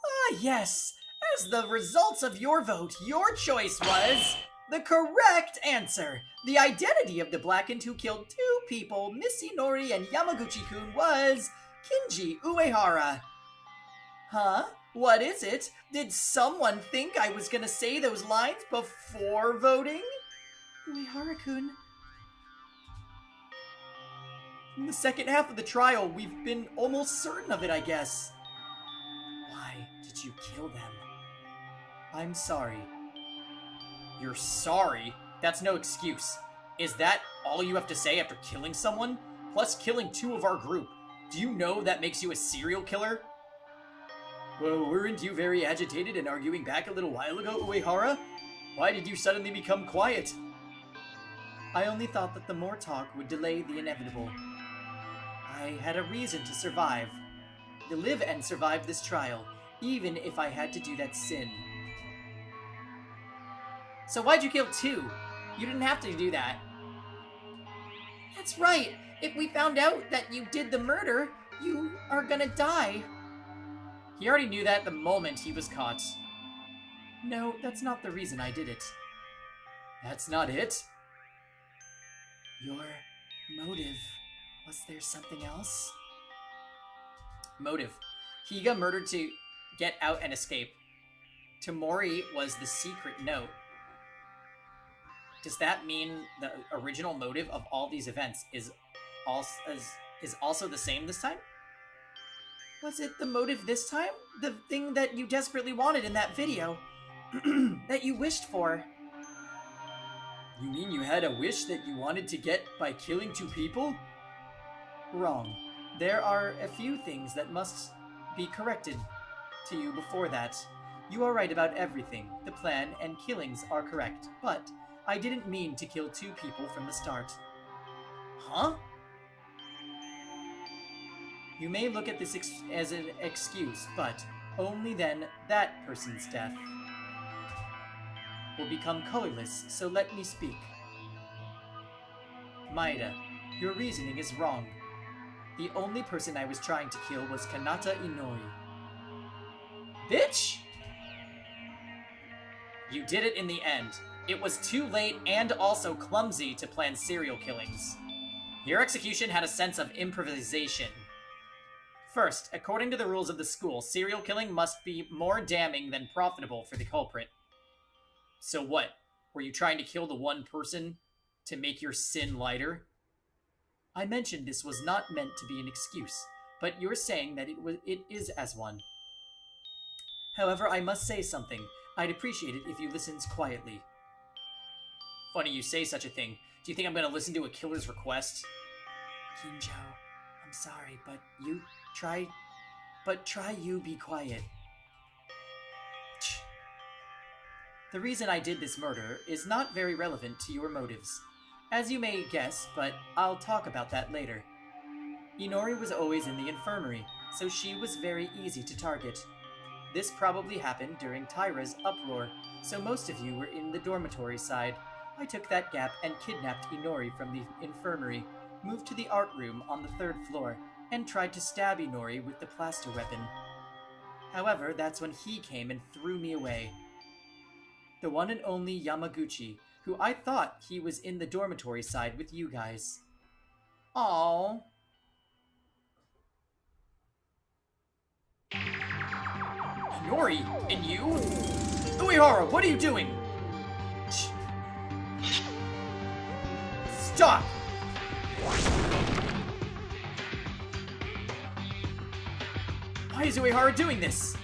Ah, yes. As the results of your vote, your choice was the correct answer. The identity of the blackened who killed 2 people, Miss Inori and Yamaguchi-kun, was Kinji Uehara. Huh? What is it? Did someone think I was gonna say those lines before voting? Uehara-kun. In the second half of the trial, we've been almost certain of it, I guess. Why did you kill them? I'm sorry. You're sorry? That's no excuse. Is that all you have to say after killing someone? Plus killing 2 of our group. Do you know that makes you a serial killer? Well, weren't you very agitated and arguing back a little while ago, Uehara? Why did you suddenly become quiet? I only thought that the more talk would delay the inevitable. I had a reason to survive. To live and survive this trial, even if I had to do that sin. So why'd you kill 2? You didn't have to do that. That's right! If we found out that you did the murder, you are gonna die. He already knew that the moment he was caught. No, that's not the reason I did it. That's not it? Your motive. Was there something else? Motive. Higa murdered to get out and escape. Tamori was the secret note. Does that mean the original motive of all these events is also the same this time? Was it the motive this time? The thing that you desperately wanted in that video? That you wished for? You mean you had a wish that you wanted to get by killing 2 people? Wrong. There are a few things that must be corrected to you before that. You are right about everything. The plan and killings are correct, but I didn't mean to kill 2 people from the start. Huh? You may look at this as an excuse, but only then that person's death will become colorless, so let me speak. Maeda, your reasoning is wrong. The only person I was trying to kill was Kanata Inori. Bitch! You did it in the end. It was too late and also clumsy to plan serial killings. Your execution had a sense of improvisation. First, according to the rules of the school, serial killing must be more damning than profitable for the culprit. So what? Were you trying to kill the one person to make your sin lighter? I mentioned this was not meant to be an excuse, but you're saying that it is as one. However, I must say something. I'd appreciate it if you listened quietly. Funny you say such a thing. Do you think I'm going to listen to a killer's request? Kinjo, I'm sorry, but try you be quiet. The reason I did this murder is not very relevant to your motives. As you may guess, but I'll talk about that later. Inori was always in the infirmary, so she was very easy to target. This probably happened during Tyra's uproar, so most of you were in the dormitory side. I took that gap and kidnapped Inori from the infirmary, moved to the art room on the 3rd floor, and tried to stab Inori with the plaster weapon. However, that's when he came and threw me away. The one and only Yamaguchi, who I thought he was in the dormitory side with you guys. Aww. Inori? And you? Uehara, what are you doing? Stop! Why is Uehara doing this?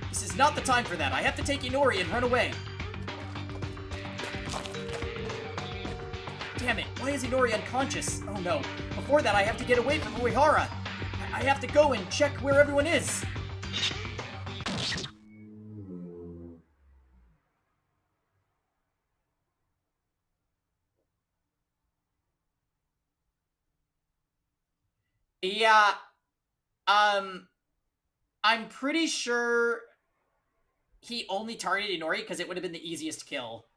This is not the time for that. I have to take Inori and run away. Damn it, why is Inori unconscious? Oh no, before that I have to get away from Uehara. I have to go and check where everyone is. Yeah, I'm pretty sure he only targeted Inori because it would have been the easiest kill.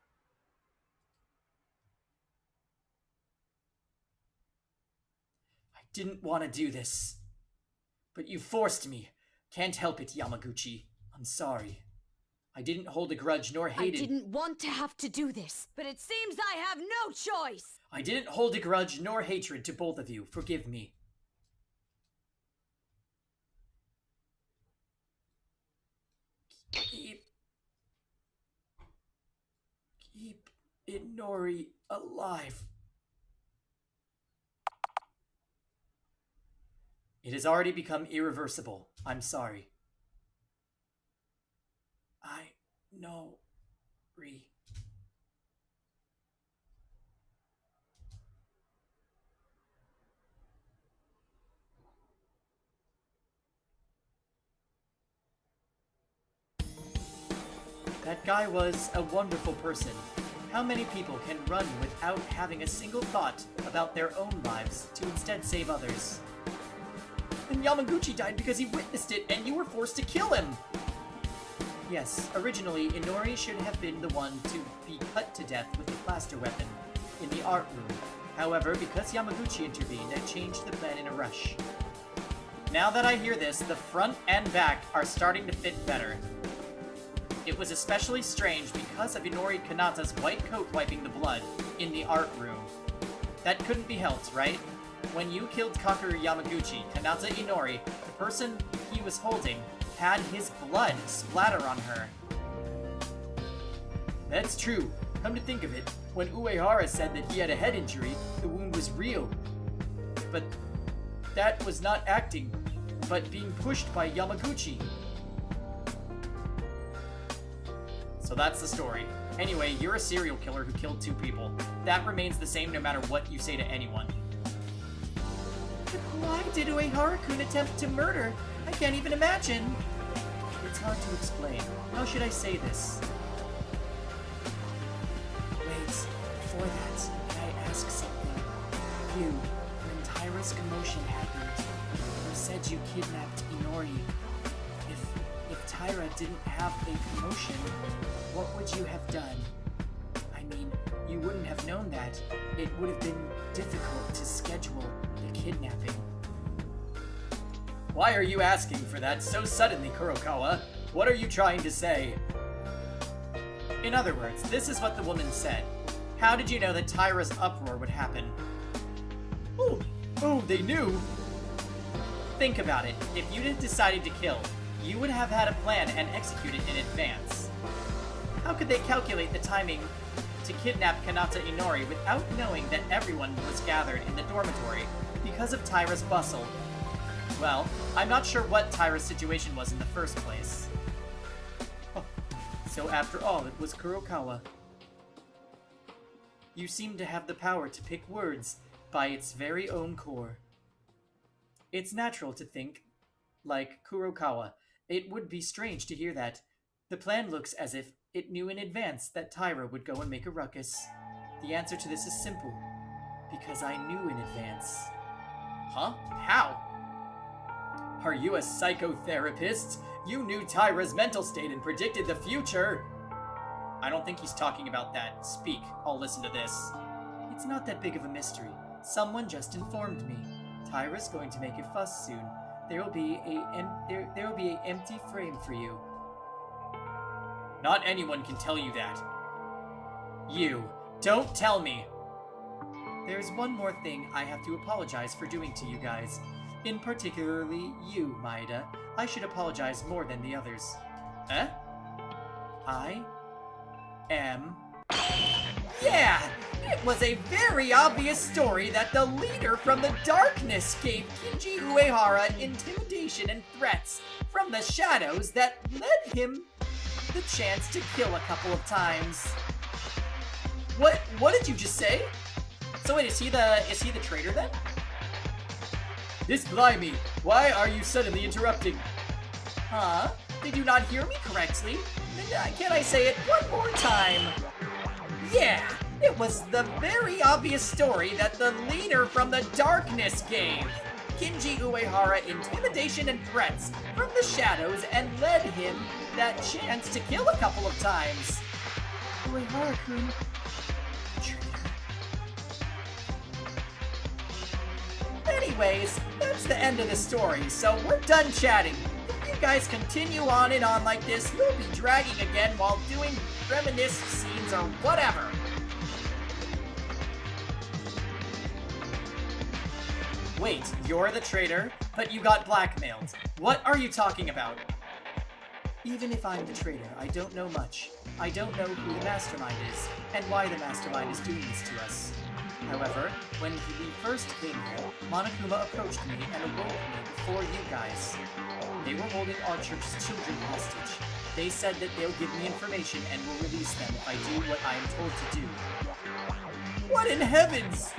I didn't want to do this, but you forced me. Can't help it, Yamaguchi. I'm sorry. I didn't hold a grudge nor hated— I didn't want to have to do this, but it seems I have no choice! I didn't hold a grudge nor hatred to both of you. Forgive me. Keep Inori alive. It has already become irreversible. I'm sorry. I know, Ri. That guy was a wonderful person. How many people can run without having a single thought about their own lives to instead save others? And Yamaguchi died because he witnessed it and you were forced to kill him! Yes, originally Inori should have been the one to be cut to death with the plaster weapon in the art room. However, because Yamaguchi intervened, I changed the plan in a rush. Now that I hear this, the front and back are starting to fit better. It was especially strange because of Inori Kanata's white coat wiping the blood in the art room. That couldn't be helped, right? When you killed Kakeru Yamaguchi, Kanata Inori, the person he was holding, had his blood splatter on her. That's true. Come to think of it, when Uehara said that he had a head injury, the wound was real. But that was not acting, but being pushed by Yamaguchi. So that's the story. Anyway, you're a serial killer who killed 2 people. That remains the same no matter what you say to anyone. But why did Uehara-kun attempt to murder? I can't even imagine. It's hard to explain. How should I say this? Wait, before that, may I ask something? You, when Tyra's commotion happened, you said you kidnapped Inori. If Tyra didn't have a commotion, what would you have done? I mean, you wouldn't have known that. It would have been difficult to schedule the kidnapping. Why are you asking for that so suddenly, Kurokawa? What are you trying to say? In other words, this is what the woman said. How did you know that Tyra's uproar would happen? Oh, they knew? Think about it. If you'd have decided to kill, you would have had a plan and execute it in advance. How could they calculate the timing to kidnap Kanata Inori without knowing that everyone was gathered in the dormitory because of Tyra's bustle? Well, I'm not sure what Tyra's situation was in the first place. Oh, so after all, it was Kurokawa. You seem to have the power to pick words by its very own core. It's natural to think, like Kurokawa. It would be strange to hear that. The plan looks as if it knew in advance that Tyra would go and make a ruckus. The answer to this is simple. Because I knew in advance. Huh? How? Are you a psychotherapist? You knew Tyra's mental state and predicted the future! I don't think he's talking about that. Speak. I'll listen to this. It's not that big of a mystery. Someone just informed me. Tyra's going to make a fuss soon. There will be a empty frame for you. Not anyone can tell you that. You. Don't tell me! There's one more thing I have to apologize for doing to you guys. In particularly you, Maeda. I should apologize more than the others. Eh? I am... Yeah! It was a very obvious story that the leader from the darkness gave Kinji Uehara intimidation and threats from the shadows that led him the chance to kill a couple of times. What did you just say? So wait, is he the traitor then? This blimey, why are you suddenly interrupting? Huh? Did you not hear me correctly? Then, can I say it one more time? Yeah, it was the very obvious story that the leader from the darkness gave. Kinji Uehara intimidation and threats from the shadows and led him that chance to kill a couple of times. Uehara-kun. Anyways, that's the end of the story, so we're done chatting. If you guys continue on and on like this, you'll be dragging again while doing reminisce scenes or whatever. Wait, you're the traitor, but you got blackmailed. What are you talking about? Even if I'm the traitor, I don't know much. I don't know who the mastermind is, and why the mastermind is doing this to us. However, when we first came here, Monokuma approached me and awoke me before you guys. They were holding our church's children hostage. They said that they'll give me information and will release them if I do what I am told to do. What in heavens?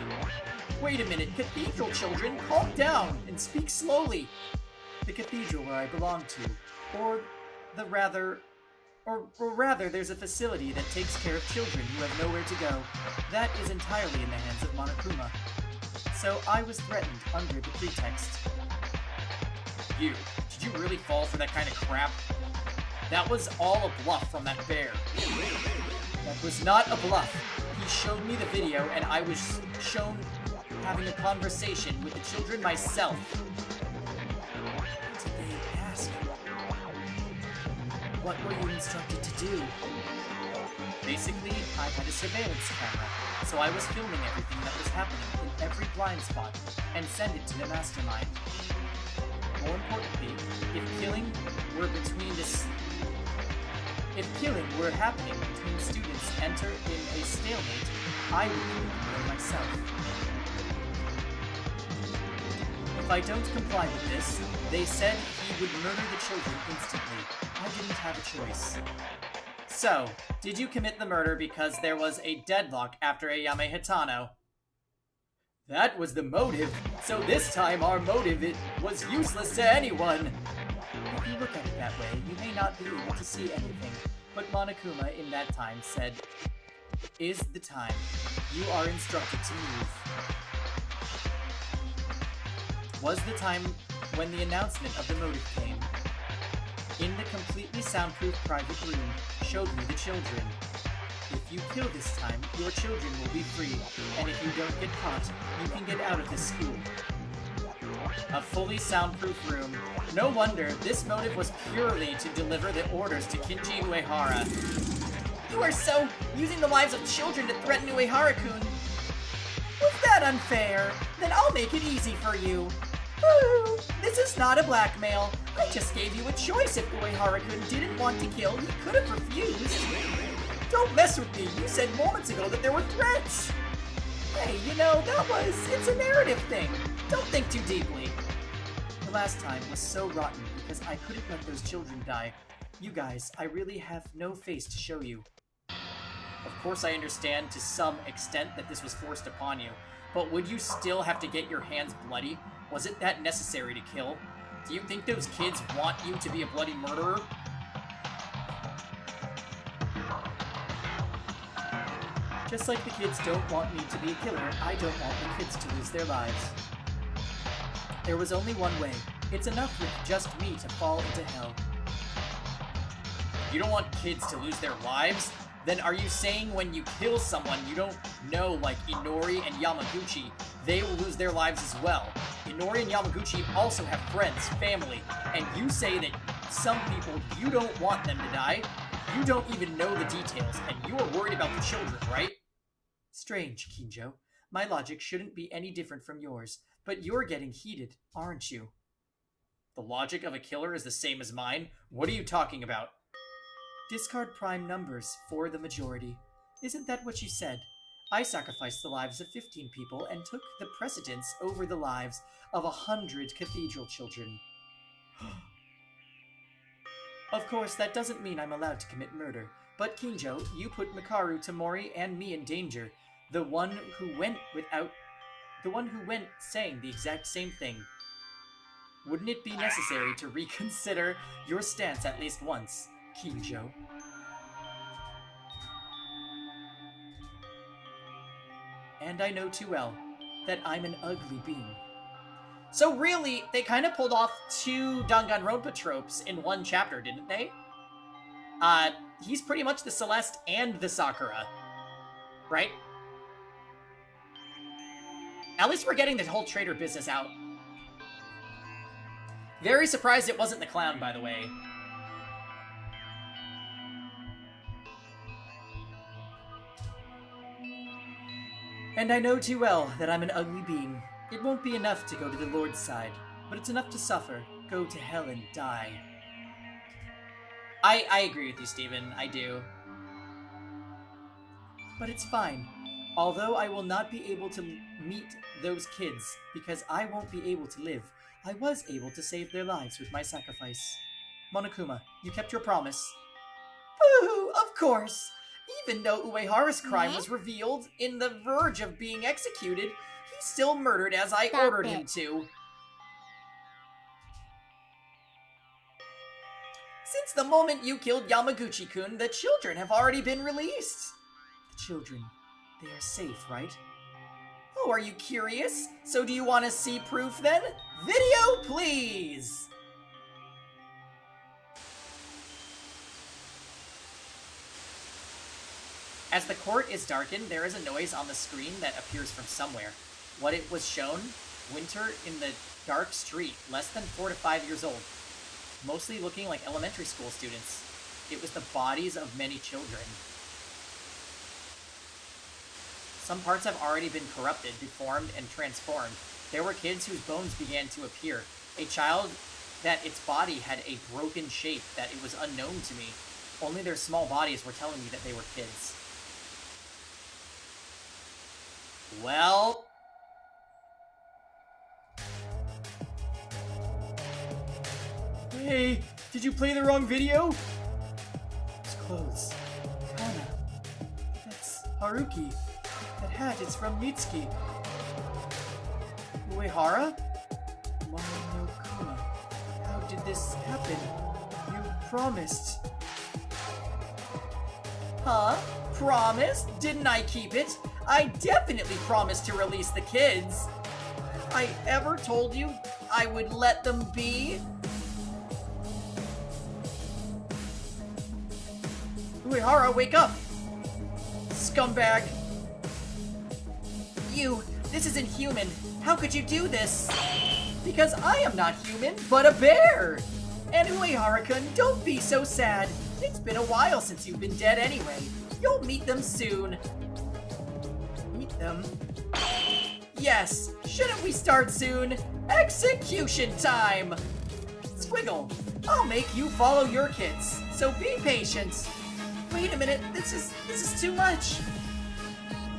Wait a minute, cathedral children, calm down and speak slowly. The cathedral where I belong to, or rather, there's a facility that takes care of children who have nowhere to go. That is entirely in the hands of Monokuma. So I was threatened under the pretext. Did you really fall for that kind of crap? That was all a bluff from that bear. That was not a bluff. He showed me the video and I was shown having a conversation with the children myself. What did they ask? What were you instructed to do? Basically, I had a surveillance camera, so I was filming everything that was happening in every blind spot and send it to the mastermind. More importantly, if killing were happening between students enter in a stalemate, I would kill myself. If I don't comply with this, they said he would murder the children instantly. I didn't have a choice. So, did you commit the murder because there was a deadlock after a Yame Hitano? That was the motive, so this time our motive was useless to anyone. If you look at it that way, you may not be able to see anything, but Monokuma in that time said, "Is the time. You are instructed to move." Was the time when the announcement of the motive came. In the completely soundproof private room, showed me the children. If you kill this time, your children will be free, and if you don't get caught, you can get out of this school. A fully soundproof room. No wonder this motive was purely to deliver the orders to Kinji Uehara. You are so using the lives of children to threaten Uehara-kun. Was that unfair? Then I'll make it easy for you. Boo! This is not a blackmail. I just gave you a choice. If Uehara-kun didn't want to kill, he could have refused. Don't mess with me. You said moments ago that there were threats. Hey, you know, it's a narrative thing. Don't think too deeply. The last time was so rotten because I couldn't let those children die. You guys, I really have no face to show you. Of course I understand to some extent that this was forced upon you, but would you still have to get your hands bloody? Was it that necessary to kill? Do you think those kids want you to be a bloody murderer? Just like the kids don't want me to be a killer, I don't want the kids to lose their lives. There was only one way. It's enough with just me to fall into hell. You don't want kids to lose their lives? Then are you saying when you kill someone you don't know, like Inori and Yamaguchi, they will lose their lives as well? Inori and Yamaguchi also have friends, family, and you say that some people, you don't want them to die? You don't even know the details, and you are worried about the children, right? Strange, Kinjo. My logic shouldn't be any different from yours, but you're getting heated, aren't you? The logic of a killer is the same as mine? What are you talking about? Discard prime numbers for the majority. Isn't that what you said? I sacrificed the lives of 15 people and took the precedence over the lives of 100 cathedral children. Of course, that doesn't mean I'm allowed to commit murder. But Kinjo, you put Mikaru, Tamori, and me in danger. The one who went saying the exact same thing. Wouldn't it be necessary to reconsider your stance at least once, Kinjo? And I know too well that I'm an ugly being. So really, they kind of pulled off two Danganronpa tropes in one chapter, didn't they? He's pretty much the Celeste and the Sakura. Right? At least we're getting the whole traitor business out. Very surprised it wasn't the clown, by the way. And I know too well that I'm an ugly being. It won't be enough to go to the Lord's side, but it's enough to suffer, go to hell and die. I agree with you, Steven. I do. But it's fine. Although I will not be able to meet those kids because I won't be able to live, I was able to save their lives with my sacrifice. Monokuma, you kept your promise. Boo! Of course! Even though Uehara's crime was revealed in the verge of being executed, he still murdered as I ordered him to. Since the moment you killed Yamaguchi-kun, the children have already been released. The children, they are safe, right? Oh, are you curious? So do you want to see proof then? Video, please! As the court is darkened, there is a noise on the screen that appears from somewhere. What it was shown? Winter in the dark street, less than 4 to 5 years old. Mostly looking like elementary school students. It was the bodies of many children. Some parts have already been corrupted, deformed, and transformed. There were kids whose bones began to appear. A child that its body had a broken shape that it was unknown to me. Only their small bodies were telling me that they were kids. Well... Hey, did you play the wrong video? Those clothes. Haruki, that hat is from Mitsuki. Uehara? Monokuma. How did this happen? You promised. Huh? Promised? Didn't I keep it? I definitely promised to release the kids. I ever told you I would let them be? Uehara, wake up! Scumbag! This isn't human. How could you do this? Because I am not human, but a bear! And Uehara-kun, don't be so sad. It's been a while since you've been dead anyway. You'll meet them soon. Meet them? Yes, shouldn't we start soon? Execution time! Squiggle, I'll make you follow your kids, so be patient. Wait a minute, this is too much.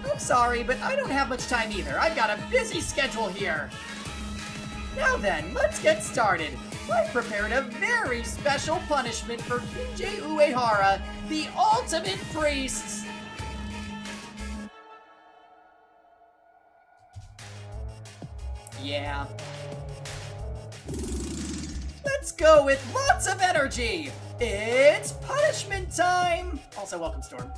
I'm sorry, but I don't have much time either. I've got a busy schedule here. Now then, let's get started. I've prepared a very special punishment for Kinjay Uehara, the ultimate priest. Yeah. Let's go with lots of energy. It's punishment time. Also, welcome, Storm.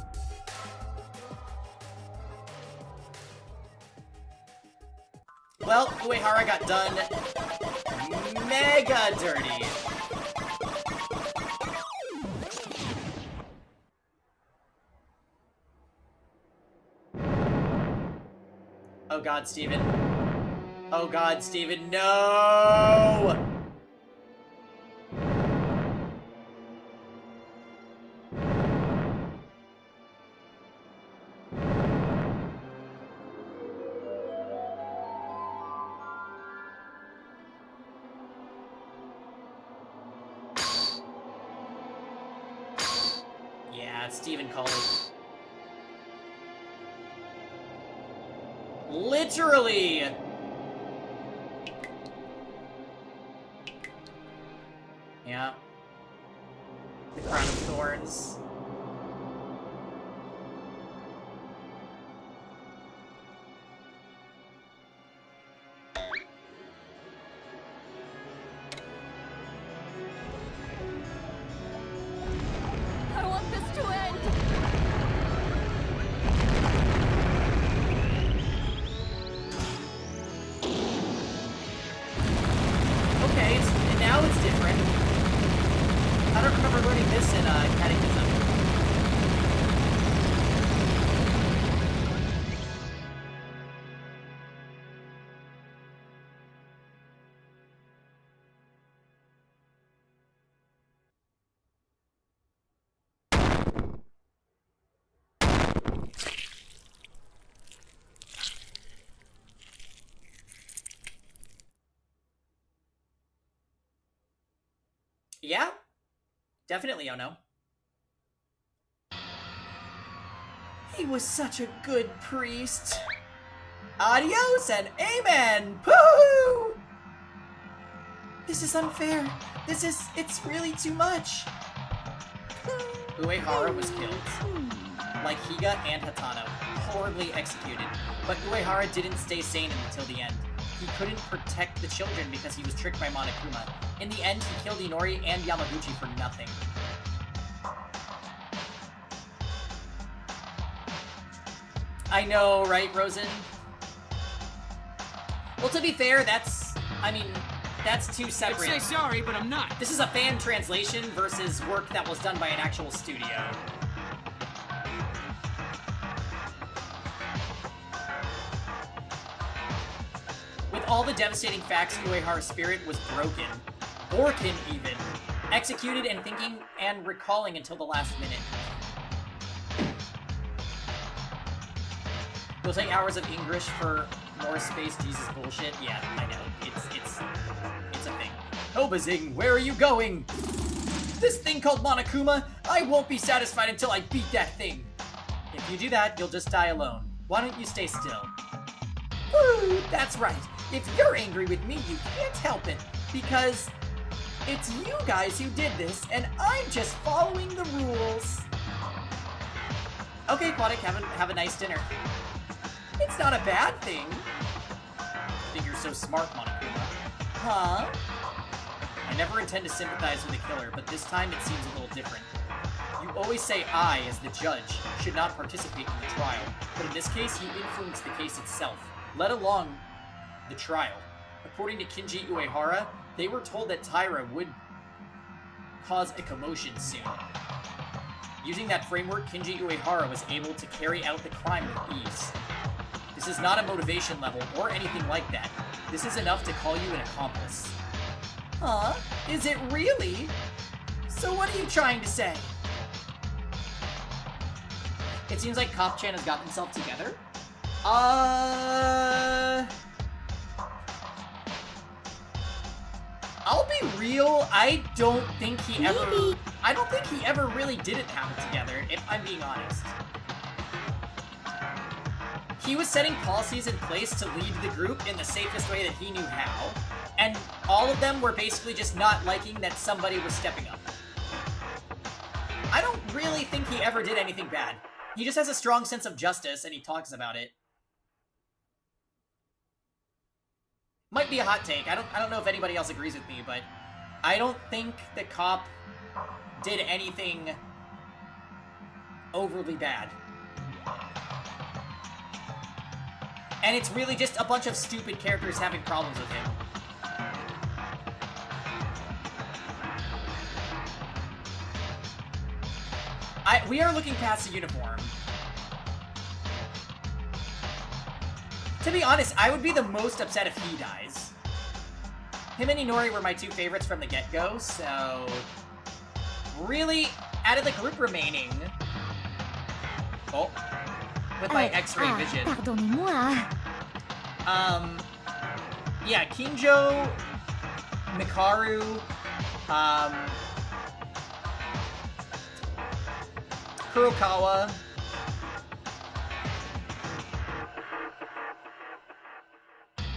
Well, Uehara got done mega dirty. Oh god, Steven. Oh god, Steven, no! Yeah, Steven called it. Literally! Yeah. The Crown of Thorns. I want this to end. Okay, and now it's different. I don't remember learning this in Catechism. Yeah? Definitely, Ono. He was such a good priest. Adios and amen! Pooh! This is unfair. It's really too much. Uehara was killed. Like Higa and Hatano, horribly executed. But Uehara didn't stay sane until the end. He couldn't protect the children because he was tricked by Monokuma. In the end, he killed Inori and Yamaguchi for nothing. I know, right, Rosen? Well, to be fair, that's two separate... I'd say sorry, but I'm not. This is a fan translation versus work that was done by an actual studio. With all the devastating facts, Uehara's spirit was broken. Broken, even. Executed and thinking and recalling until the last minute. You'll take hours of English for more space Jesus bullshit? Yeah, I know. It's a thing. Hobazing, where are you going? This thing called Monokuma? I won't be satisfied until I beat that thing. If you do that, you'll just die alone. Why don't you stay still? Ooh, that's right. If you're angry with me, you can't help it. Because it's you guys who did this, and I'm just following the rules. Okay, Aquatic, have a nice dinner. It's not a bad thing. I think you're so smart, Monokuma. Huh? I never intend to sympathize with a killer, but this time it seems a little different. You always say I, as the judge, should not participate in the trial, but in this case, you influence the case itself, let alone the trial. According to Kinji Uehara, they were told that Taira would cause a commotion soon. Using that framework, Kinji Uehara was able to carry out the crime with ease. This is not a motivation level or anything like that. This is enough to call you an accomplice. Huh? Is it really? So what are you trying to say? It seems like Cop-chan has gotten himself together. I'll be real, I don't think he ever really didn't have it together, if I'm being honest. He was setting policies in place to lead the group in the safest way that he knew how, and all of them were basically just not liking that somebody was stepping up. I don't really think he ever did anything bad. He just has a strong sense of justice, and he talks about it. Might be a hot take. I don't know if anybody else agrees with me, but I don't think the cop did anything overly bad. And it's really just a bunch of stupid characters having problems with him. We are looking past the uniform. To be honest, I would be the most upset if he dies. Him and Inori were my two favorites from the get-go, so... Really, out of the group remaining... Oh. With my X-ray vision. Pardonnez-moi. Yeah, Kinjo, Mikaru, Kurokawa,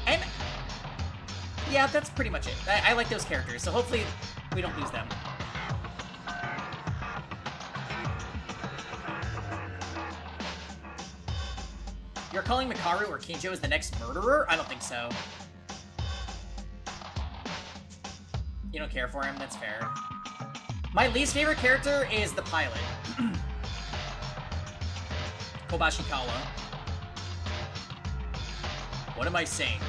and yeah, that's pretty much it. I like those characters, so hopefully we don't lose them. You're calling Mikaru or Kinjo as the next murderer? I don't think so. You don't care for him? That's fair. My least favorite character is the pilot. Kobashikawa. What am I saying?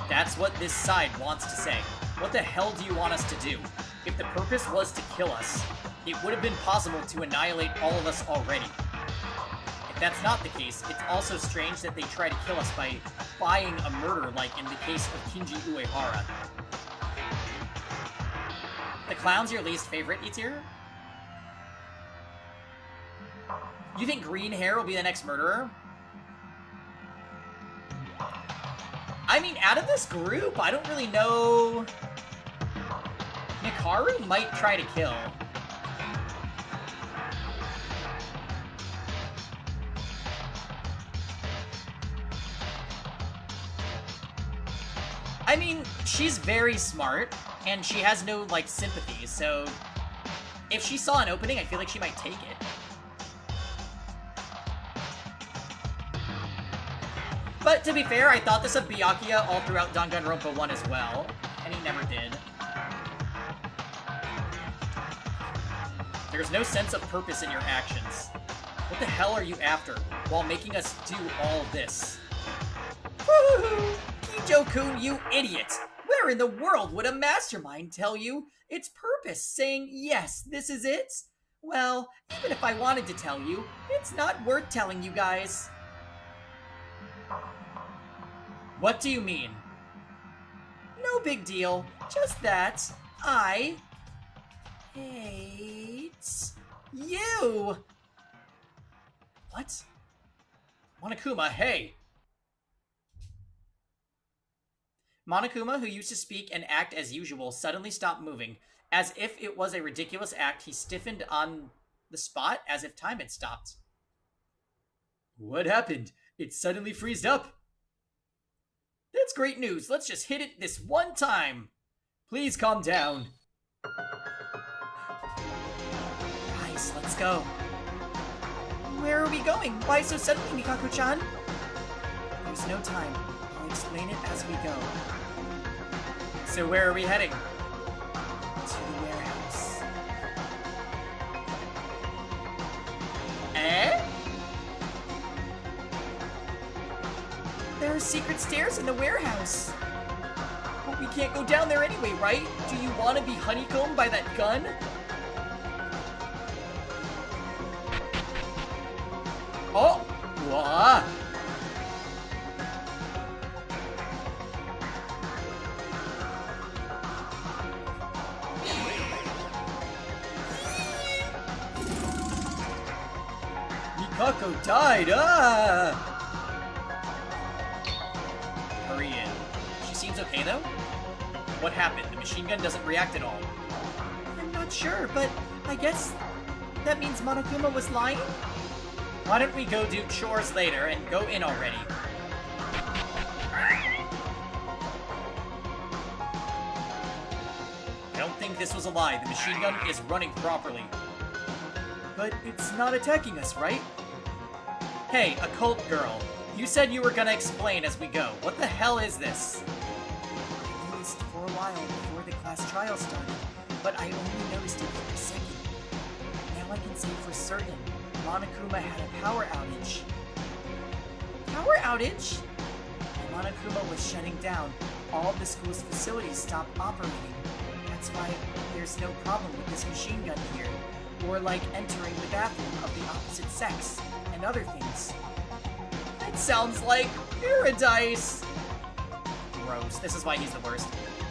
That's what this side wants to say. What the hell do you want us to do? If the purpose was to kill us, it would have been possible to annihilate all of us already. If that's not the case, it's also strange that they try to kill us by buying a murder like in the case of Kinji Uehara. The clown's your least favorite, Itir? You think green hair will be the next murderer? I mean, out of this group, I don't really know... Mikaru might try to kill. I mean, she's very smart, and she has no, like, sympathy, so... If she saw an opening, I feel like she might take it. But to be fair, I thought this of Byakuya all throughout Danganronpa 1 as well, and he never did. There's no sense of purpose in your actions. What the hell are you after, while making us do all this? Woohoo! Kijo-kun, you idiot! Where in the world would a mastermind tell you its purpose, saying, yes, this is it? Well, even if I wanted to tell you, it's not worth telling you guys. What do you mean? No big deal. Just that I hate you. What? Monokuma, hey. Monokuma, who used to speak and act as usual, suddenly stopped moving. As if it was a ridiculous act, he stiffened on the spot as if time had stopped. What happened? It suddenly freezed up. That's great news. Let's just hit it this one time. Please calm down. Guys, let's go. Where are we going? Why so suddenly, Mikaku-chan? There's no time. I'll explain it as we go. So where are we heading? To the warehouse. Eh? There are secret stairs in the warehouse. But we can't go down there anyway, right? Do you want to be honeycombed by that gun? Oh! What? Mikako died! Ah! Hurry in. She seems okay though? What happened? The machine gun doesn't react at all. I'm not sure, but I guess that means Monokuma was lying? Why don't we go do chores later and go in already? I don't think this was a lie. The machine gun is running properly. But it's not attacking us, right? Hey, occult girl. You said you were gonna explain as we go. What the hell is this? I noticed for a while before the class trial started, but I only noticed it for a second. Now I can say for certain, Monokuma had a power outage. Power outage? When Monokuma was shutting down, all of the school's facilities stopped operating. That's why there's no problem with this machine gun here. Or like entering the bathroom of the opposite sex, and other things. That sounds like paradise! Gross. This is why he's the worst.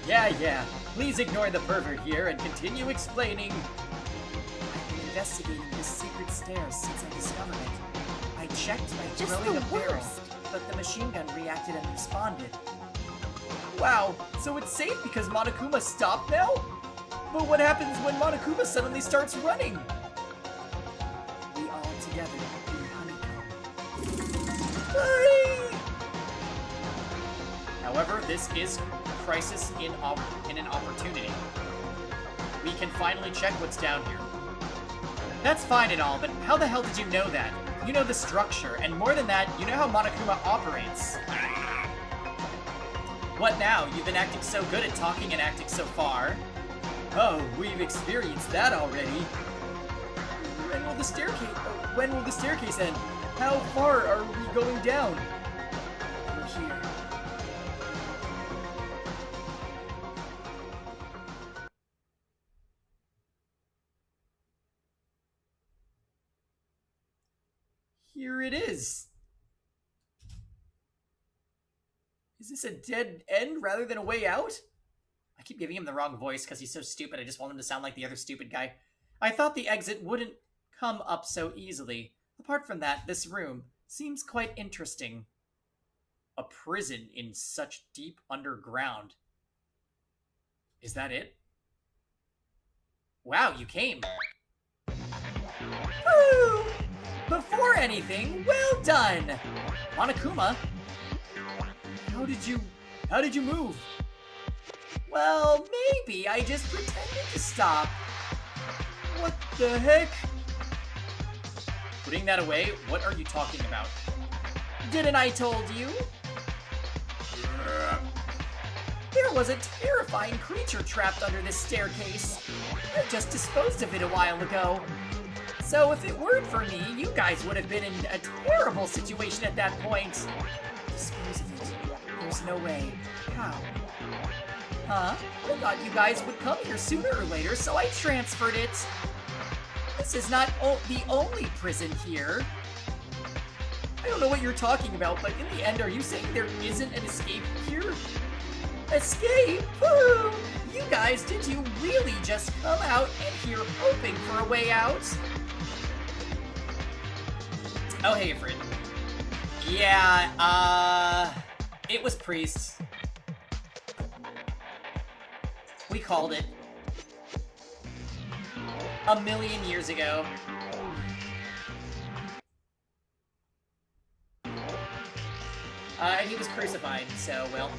Yeah. Please ignore the pervert here and continue explaining. I've been investigating this secret stairs since I discovered it. I checked by throwing a barrel, but the machine gun reacted and responded. Wow, so it's safe because Monokuma stopped now? But what happens when Monokuma suddenly starts running? We all together be honeycomb. Hurry! However, this is a crisis in an opportunity. We can finally check what's down here. That's fine and all, but how the hell did you know that? You know the structure, and more than that, you know how Monokuma operates. What now? You've been acting so good at talking and acting so far. Oh, we've experienced that already. When will the staircase end? How far are we going down? We're here. Here it is. Is this a dead end rather than a way out? I keep giving him the wrong voice because he's so stupid. I just want him to sound like the other stupid guy. I thought the exit wouldn't come up so easily. Apart from that, this room seems quite interesting. A prison in such deep underground. Is that it? Wow, you came. Woo! Before anything, well done! Monokuma, how did you move? Well, maybe I just pretended to stop. What the heck? Putting that away, what are you talking about? Didn't I told you? There was a terrifying creature trapped under this staircase. I just disposed of it a while ago. So if it weren't for me, you guys would have been in a terrible situation at that point. Dispose of it. There's no way. How? Huh? I thought you guys would come here sooner or later, so I transferred it. This is not the only prison here. I don't know what you're talking about, but in the end, are you saying there isn't an escape here? Escape? Woo! You guys, did you really just come out and here hoping for a way out? Oh, hey, Fred. Yeah, it was priests. We called it. 1,000,000 years ago. And he was crucified, so, well.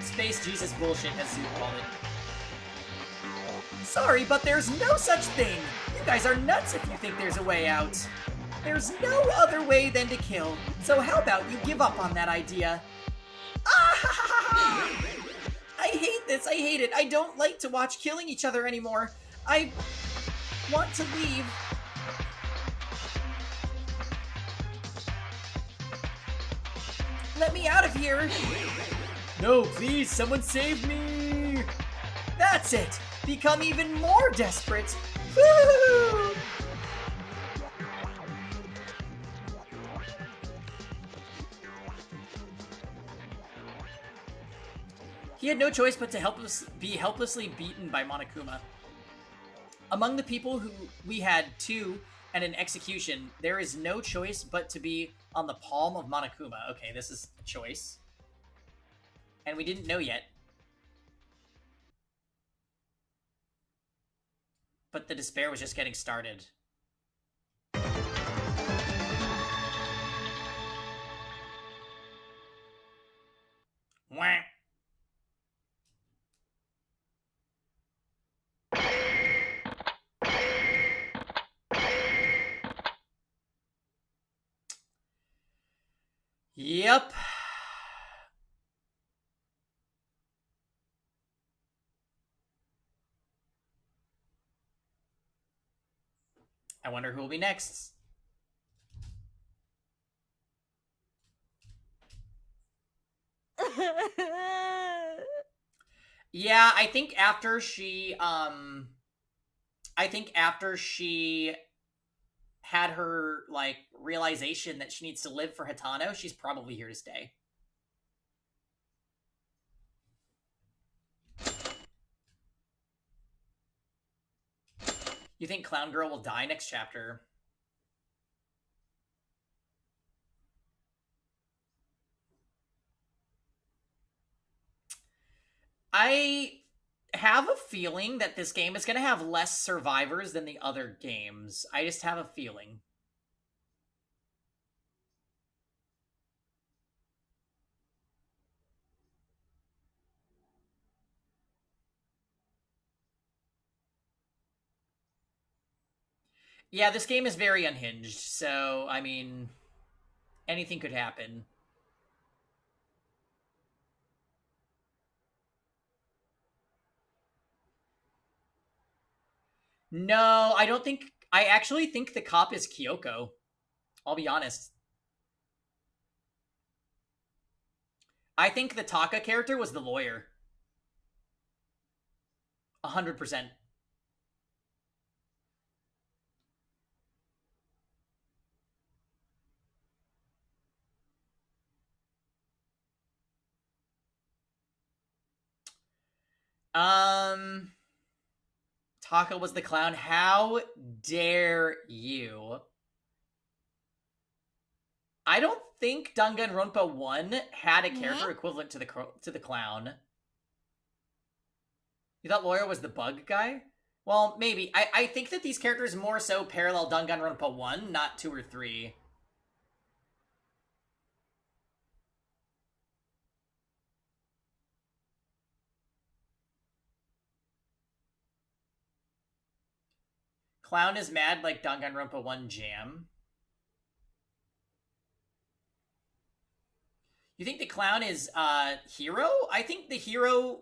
Space Jesus bullshit, as Zoot called it. Sorry, but there's no such thing. You guys are nuts if you think there's a way out. There's no other way than to kill. So how about you give up on that idea? Ah! I hate this. I hate it. I don't like to watch killing each other anymore. I want to leave. Let me out of here. No, please, someone save me. That's it. Become even more desperate. Woo! He had no choice but to be helplessly beaten by Monokuma. Among the people who we had two and an execution, there is no choice but to be on the palm of Monokuma. Okay, this is a choice. And we didn't know yet. But the despair was just getting started. Wah. Yep. I wonder who will be next. Yeah, I think after she had her, like, realization that she needs to live for Hitano, she's probably here to stay. You think Clown Girl will die next chapter? I have a feeling that this game is going to have less survivors than the other games. I just have a feeling. Yeah, this game is very unhinged, so, I mean, anything could happen. No, I don't think... I actually think the cop is Kyoko. I'll be honest. I think the Taka character was the lawyer. 100%. Taka was the clown. How dare you? I don't think Danganronpa 1 had a character equivalent to the clown. You thought Lawyer was the bug guy? Well, maybe. I think that these characters more so parallel Danganronpa 1, not 2 or 3. Clown is mad like Danganronpa 1 Jam. You think the clown is hero? I think the hero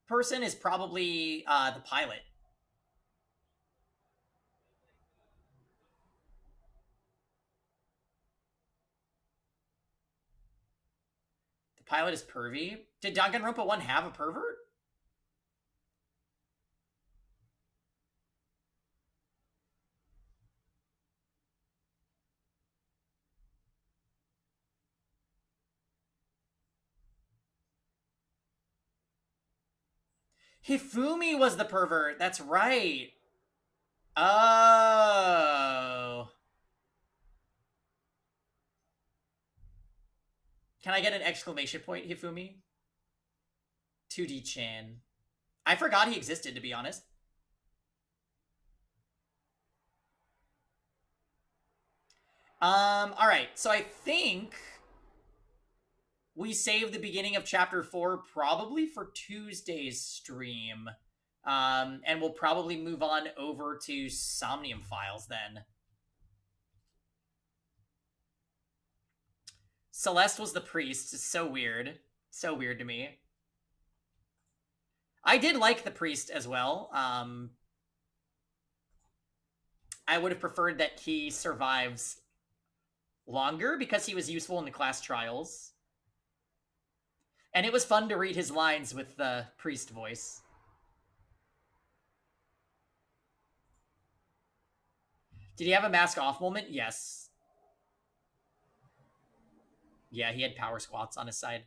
person is probably the pilot. The pilot is pervy. Did Danganronpa 1 have a pervert? Hifumi was the pervert. That's right. Oh. Can I get an exclamation point, Hifumi? 2D-chan. I forgot he existed, to be honest. Alright. So I think we save the beginning of Chapter 4 probably for Tuesday's stream. And we'll probably move on over to Somnium Files then. Celeste was the priest. It's so weird. So weird to me. I did like the priest as well. I would have preferred that he survives longer because he was useful in the class trials. And it was fun to read his lines with the priest voice. Did he have a mask off moment? Yes. Yeah, he had power squats on his side.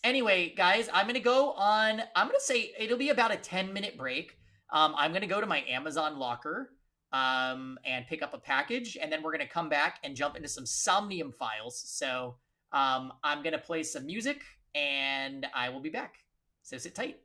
Anyway, guys, I'm going to say it'll be about a 10-minute break. I'm going to go to my Amazon locker and pick up a package, and then we're going to come back and jump into some Somnium Files. So I'm going to play some music, and I will be back. So sit tight.